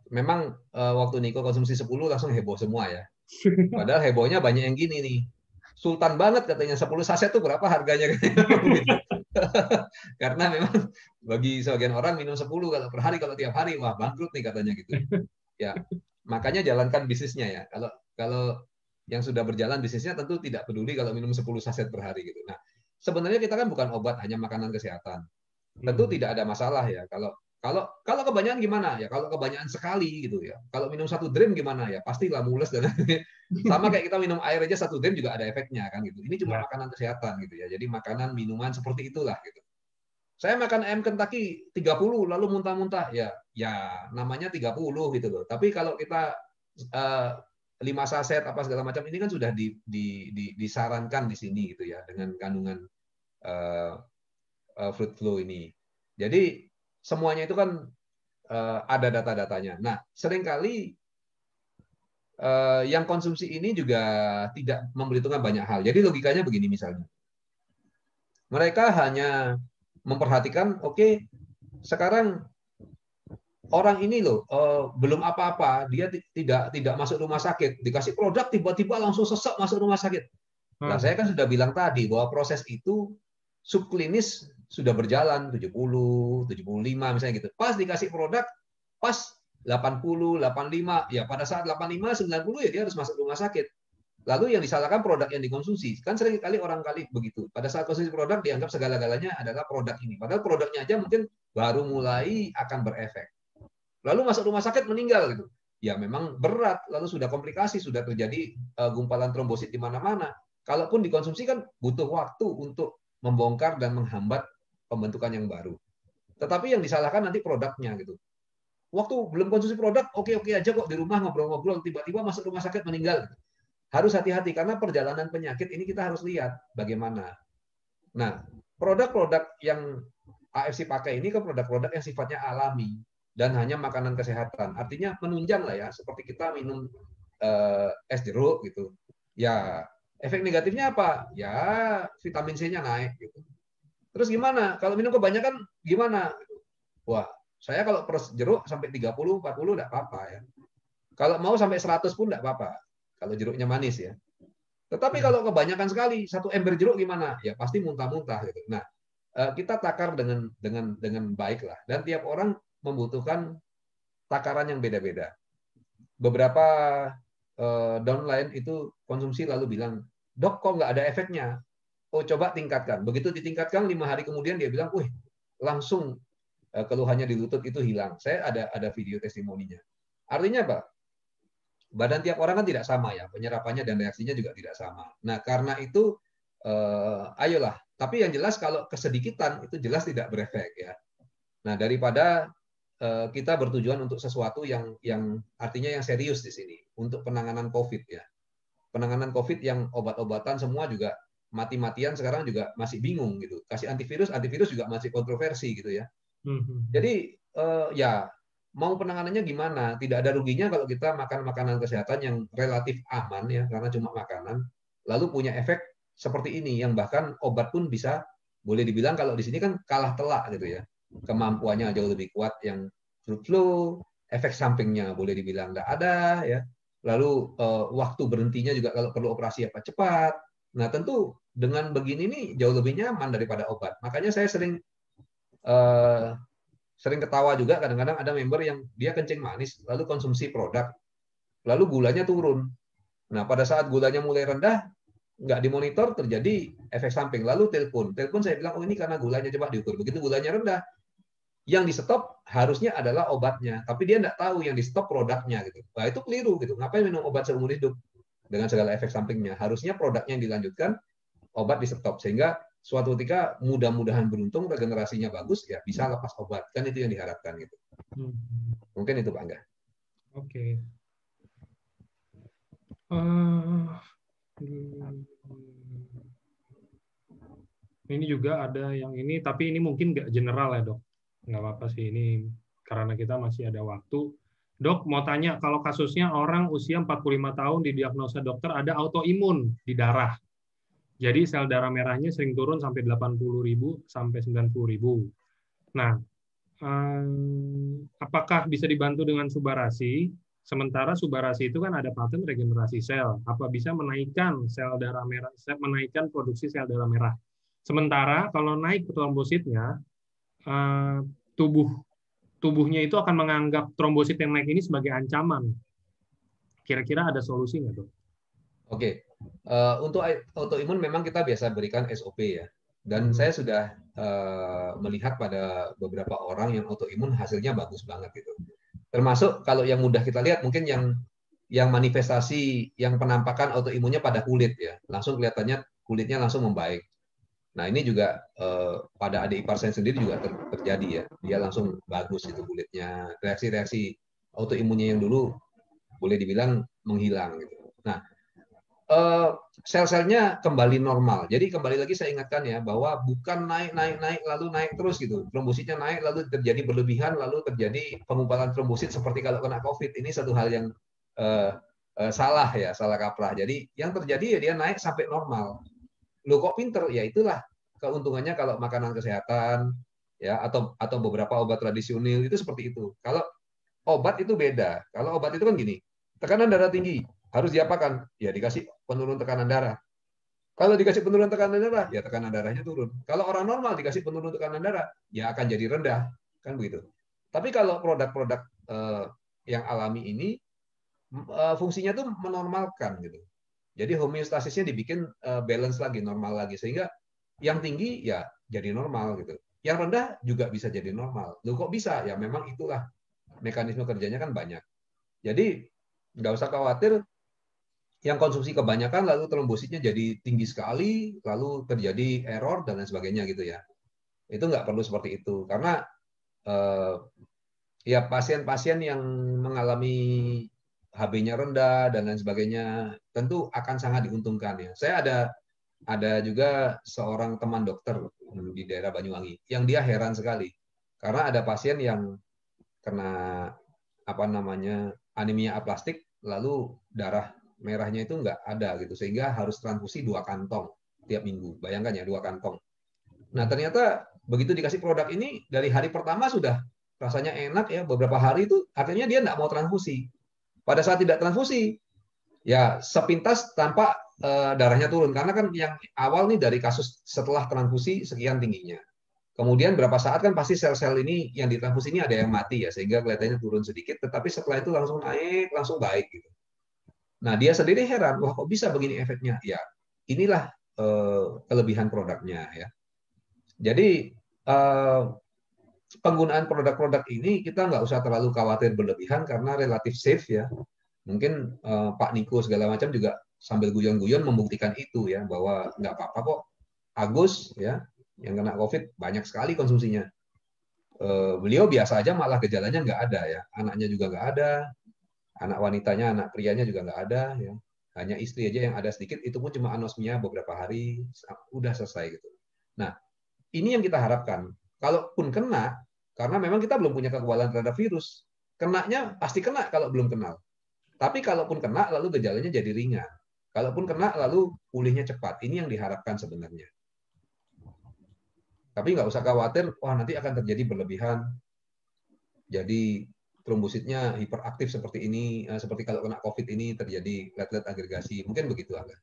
memang waktu Niko konsumsi 10 langsung heboh semua ya. Padahal hebohnya banyak yang gini nih. Sultan banget katanya 10 saset itu berapa harganya? Karena memang bagi sebagian orang minum 10 kalau per hari, kalau tiap hari, wah bangkrut nih katanya gitu. Ya, makanya jalankan bisnisnya ya. Kalau yang sudah berjalan bisnisnya tentu tidak peduli kalau minum 10 saset per hari gitu. Nah, sebenarnya kita kan bukan obat, hanya makanan kesehatan. Tentu tidak ada masalah ya. Kalau kebanyakan gimana ya? Kalau kebanyakan sekali gitu ya. Kalau minum 1 dream gimana ya? Pastilah mules dan sama kayak kita minum air aja 1 dream juga ada efeknya kan gitu. Ini cuma makanan kesehatan gitu ya. Jadi makanan minuman seperti itulah gitu. Saya makan ayam Kentucky 30 lalu muntah-muntah ya namanya 30 gitu loh. Tapi kalau kita 5 saset apa segala macam ini kan sudah disarankan di sini gitu ya dengan kandungan fruit flow ini. Jadi semuanya itu kan ada data-datanya. Nah, seringkali yang konsumsi ini juga tidak memperhitungkan banyak hal. Jadi logikanya begini misalnya. Mereka hanya memperhatikan, oke, sekarang orang ini loh belum apa-apa, dia tidak masuk rumah sakit, dikasih produk tiba-tiba langsung sesek masuk rumah sakit. Nah, saya kan sudah bilang tadi bahwa proses itu subklinis sudah berjalan 70, 75 misalnya gitu. Pas dikasih produk, pas 80, 85, ya pada saat 85, 90 ya dia harus masuk rumah sakit. Lalu yang disalahkan produk yang dikonsumsi. Kan sering kali orang kali begitu. Pada saat konsumsi produk dianggap segala-galanya adalah produk ini. Padahal produknya aja mungkin baru mulai akan berefek. Lalu masuk rumah sakit meninggal gitu. Ya memang berat, lalu sudah komplikasi, sudah terjadi gumpalan trombosit di mana-mana. Kalaupun dikonsumsi kan butuh waktu untuk membongkar dan menghambat pembentukan yang baru. Tetapi yang disalahkan nanti produknya gitu. Waktu belum konsumsi produk, oke-oke aja kok di rumah ngobrol-ngobrol, tiba-tiba masuk rumah sakit meninggal. Harus hati-hati karena perjalanan penyakit ini kita harus lihat bagaimana. Nah, produk-produk yang AFC pakai ini kan produk-produk yang sifatnya alami dan hanya makanan kesehatan. Artinya menunjang lah ya, seperti kita minum es jeruk gitu. Ya, efek negatifnya apa? Ya, vitamin C-nya naik gitu. Terus gimana? Kalau minum kebanyakan gimana? Wah, saya kalau per jeruk sampai 30, 40 enggak apa-apa ya. Kalau mau sampai 100 pun enggak apa-apa. Kalau jeruknya manis ya. Tetapi kalau kebanyakan sekali, 1 ember jeruk gimana? Ya pasti muntah-muntah gitu. Nah, kita takar dengan baik lah. Dan tiap orang membutuhkan takaran yang beda-beda. Beberapa downline itu konsumsi lalu bilang, dok kok nggak ada efeknya? Oh coba tingkatkan. Begitu ditingkatkan 5 hari kemudian dia bilang, wih langsung keluhannya di lutut itu hilang. Saya ada video testimoninya. Artinya apa? Badan tiap orang kan tidak sama ya, penyerapannya dan reaksinya juga tidak sama. Nah karena itu ayolah. Tapi yang jelas kalau kesedikitan itu jelas tidak berefek ya. Nah daripada kita bertujuan untuk sesuatu yang artinya yang serius di sini untuk penanganan COVID ya. Penanganan COVID yang obat-obatan semua juga mati-matian sekarang juga masih bingung gitu. Kasih antivirus juga masih kontroversi gitu ya. Jadi ya mau penanganannya gimana? Tidak ada ruginya kalau kita makan makanan kesehatan yang relatif aman ya karena cuma makanan, lalu punya efek seperti ini yang bahkan obat pun bisa boleh dibilang kalau di sini kan kalah telak gitu ya. kemampuannya jauh lebih kuat yang flu, efek sampingnya boleh dibilang nggak ada ya. Lalu waktu berhentinya juga kalau perlu operasi apa cepat. Nah tentu dengan begini nih jauh lebih nyaman daripada obat. Makanya saya sering ketawa juga kadang-kadang ada member yang dia kencing manis lalu konsumsi produk lalu gulanya turun. Nah pada saat gulanya mulai rendah nggak dimonitor terjadi efek samping lalu telepon saya bilang oh ini karena gulanya coba diukur begitu gulanya rendah yang di stop harusnya adalah obatnya tapi dia nggak tahu yang di stop produknya gitu. Nah itu keliru gitu, ngapain minum obat seumur hidup dengan segala efek sampingnya, harusnya produknya yang dilanjutkan, obat di stop sehingga suatu ketika mudah-mudahan beruntung regenerasinya bagus ya bisa lepas obat, kan itu yang diharapkan gitu. Mungkin itu Pak Angga. Oke. Ini juga ada yang ini, tapi ini mungkin nggak general ya dok. Nggak apa-apa sih, ini karena kita masih ada waktu. Dok, mau tanya, kalau kasusnya orang usia 45 tahun didiagnosa dokter ada autoimun di darah. Jadi sel darah merahnya sering turun sampai 80.000 sampai 90.000. Nah, apakah bisa dibantu dengan subarasi? Sementara subarasi itu kan ada paten regenerasi sel. Apa bisa menaikkan sel darah merah, menaikkan produksi sel darah merah? Sementara kalau naik trombositnya, tubuhnya itu akan menganggap trombosit yang naik ini sebagai ancaman. Kira-kira ada solusi nggak dok? Oke, untuk autoimun memang kita biasa berikan SOP ya. Dan saya sudah melihat pada beberapa orang yang autoimun hasilnya bagus banget gitu. Termasuk kalau yang mudah kita lihat mungkin yang manifestasi yang penampakan autoimunnya pada kulit ya, langsung kelihatannya kulitnya langsung membaik. Nah ini juga pada adik ipar saya sendiri juga terjadi ya, dia langsung bagus itu kulitnya, reaksi-reaksi autoimunnya yang dulu boleh dibilang menghilang gitu. Nah sel-selnya kembali normal. Jadi kembali lagi saya ingatkan ya bahwa bukan naik lalu naik terus gitu. Trombositnya naik lalu terjadi berlebihan lalu terjadi pengumpalan trombosit seperti kalau kena COVID. Ini satu hal yang salah ya, salah kaprah. Jadi yang terjadi ya dia naik sampai normal. Lo kok pinter? Ya itulah keuntungannya kalau makanan kesehatan ya atau beberapa obat tradisional itu seperti itu. Kalau obat itu beda. Kalau obat itu kan gini, tekanan darah tinggi, harus diapakan? Ya dikasih penurun tekanan darah. Kalau dikasih penurun tekanan darah, ya tekanan darahnya turun. Kalau orang normal dikasih penurun tekanan darah, ya akan jadi rendah, kan begitu. Tapi kalau produk-produk yang alami ini fungsinya tuh menormalkan gitu. Jadi homeostasisnya dibikin balance lagi, normal lagi sehingga yang tinggi ya jadi normal gitu. Yang rendah juga bisa jadi normal. Loh kok bisa? Ya memang itulah mekanisme kerjanya kan banyak. Jadi nggak usah khawatir yang konsumsi kebanyakan lalu trombositnya jadi tinggi sekali, lalu terjadi error dan lain sebagainya gitu ya. Itu nggak perlu seperti itu karena ya pasien-pasien yang mengalami HB-nya rendah dan lain sebagainya tentu akan sangat diuntungkan ya. Saya ada juga seorang teman dokter di daerah Banyuwangi yang dia heran sekali karena ada pasien yang kena apa namanya anemia aplastik lalu darah merahnya itu nggak ada gitu sehingga harus transfusi 2 kantong tiap minggu. Bayangkan ya 2 kantong. Nah ternyata begitu dikasih produk ini dari hari pertama sudah rasanya enak ya, beberapa hari itu akhirnya dia nggak mau transfusi. Pada saat tidak transfusi ya sepintas tanpa darahnya turun karena kan yang awal nih dari kasus setelah transfusi sekian tingginya. Kemudian berapa saat kan pasti sel-sel ini yang ditransfusi ini ada yang mati ya sehingga kelihatannya turun sedikit tetapi setelah itu langsung naik langsung baik gitu. Nah dia sendiri heran wah kok bisa begini efeknya ya inilah kelebihan produknya ya. Jadi penggunaan produk-produk ini kita nggak usah terlalu khawatir berlebihan karena relatif safe ya. Mungkin Pak Niko segala macam juga sambil guyon-guyon membuktikan itu ya bahwa nggak apa-apa kok. Agus ya yang kena COVID banyak sekali konsumsinya. Beliau biasa aja malah gejalanya nggak ada ya. Anaknya juga nggak ada, anak wanitanya, anak prianya juga nggak ada ya. Hanya istri aja yang ada sedikit, itu pun cuma anosmia beberapa hari, udah selesai gitu. Nah, ini yang kita harapkan. Kalaupun kena, karena memang kita belum punya kekebalan terhadap virus, kenanya pasti kena kalau belum kenal. Tapi kalaupun kena, lalu gejalanya jadi ringan. Kalaupun kena, lalu pulihnya cepat. Ini yang diharapkan sebenarnya. Tapi nggak usah khawatir, wah nanti akan terjadi berlebihan. Jadi trombositnya hiperaktif seperti ini, seperti kalau kena COVID ini terjadi platelet agregasi. Mungkin begitu, Angga.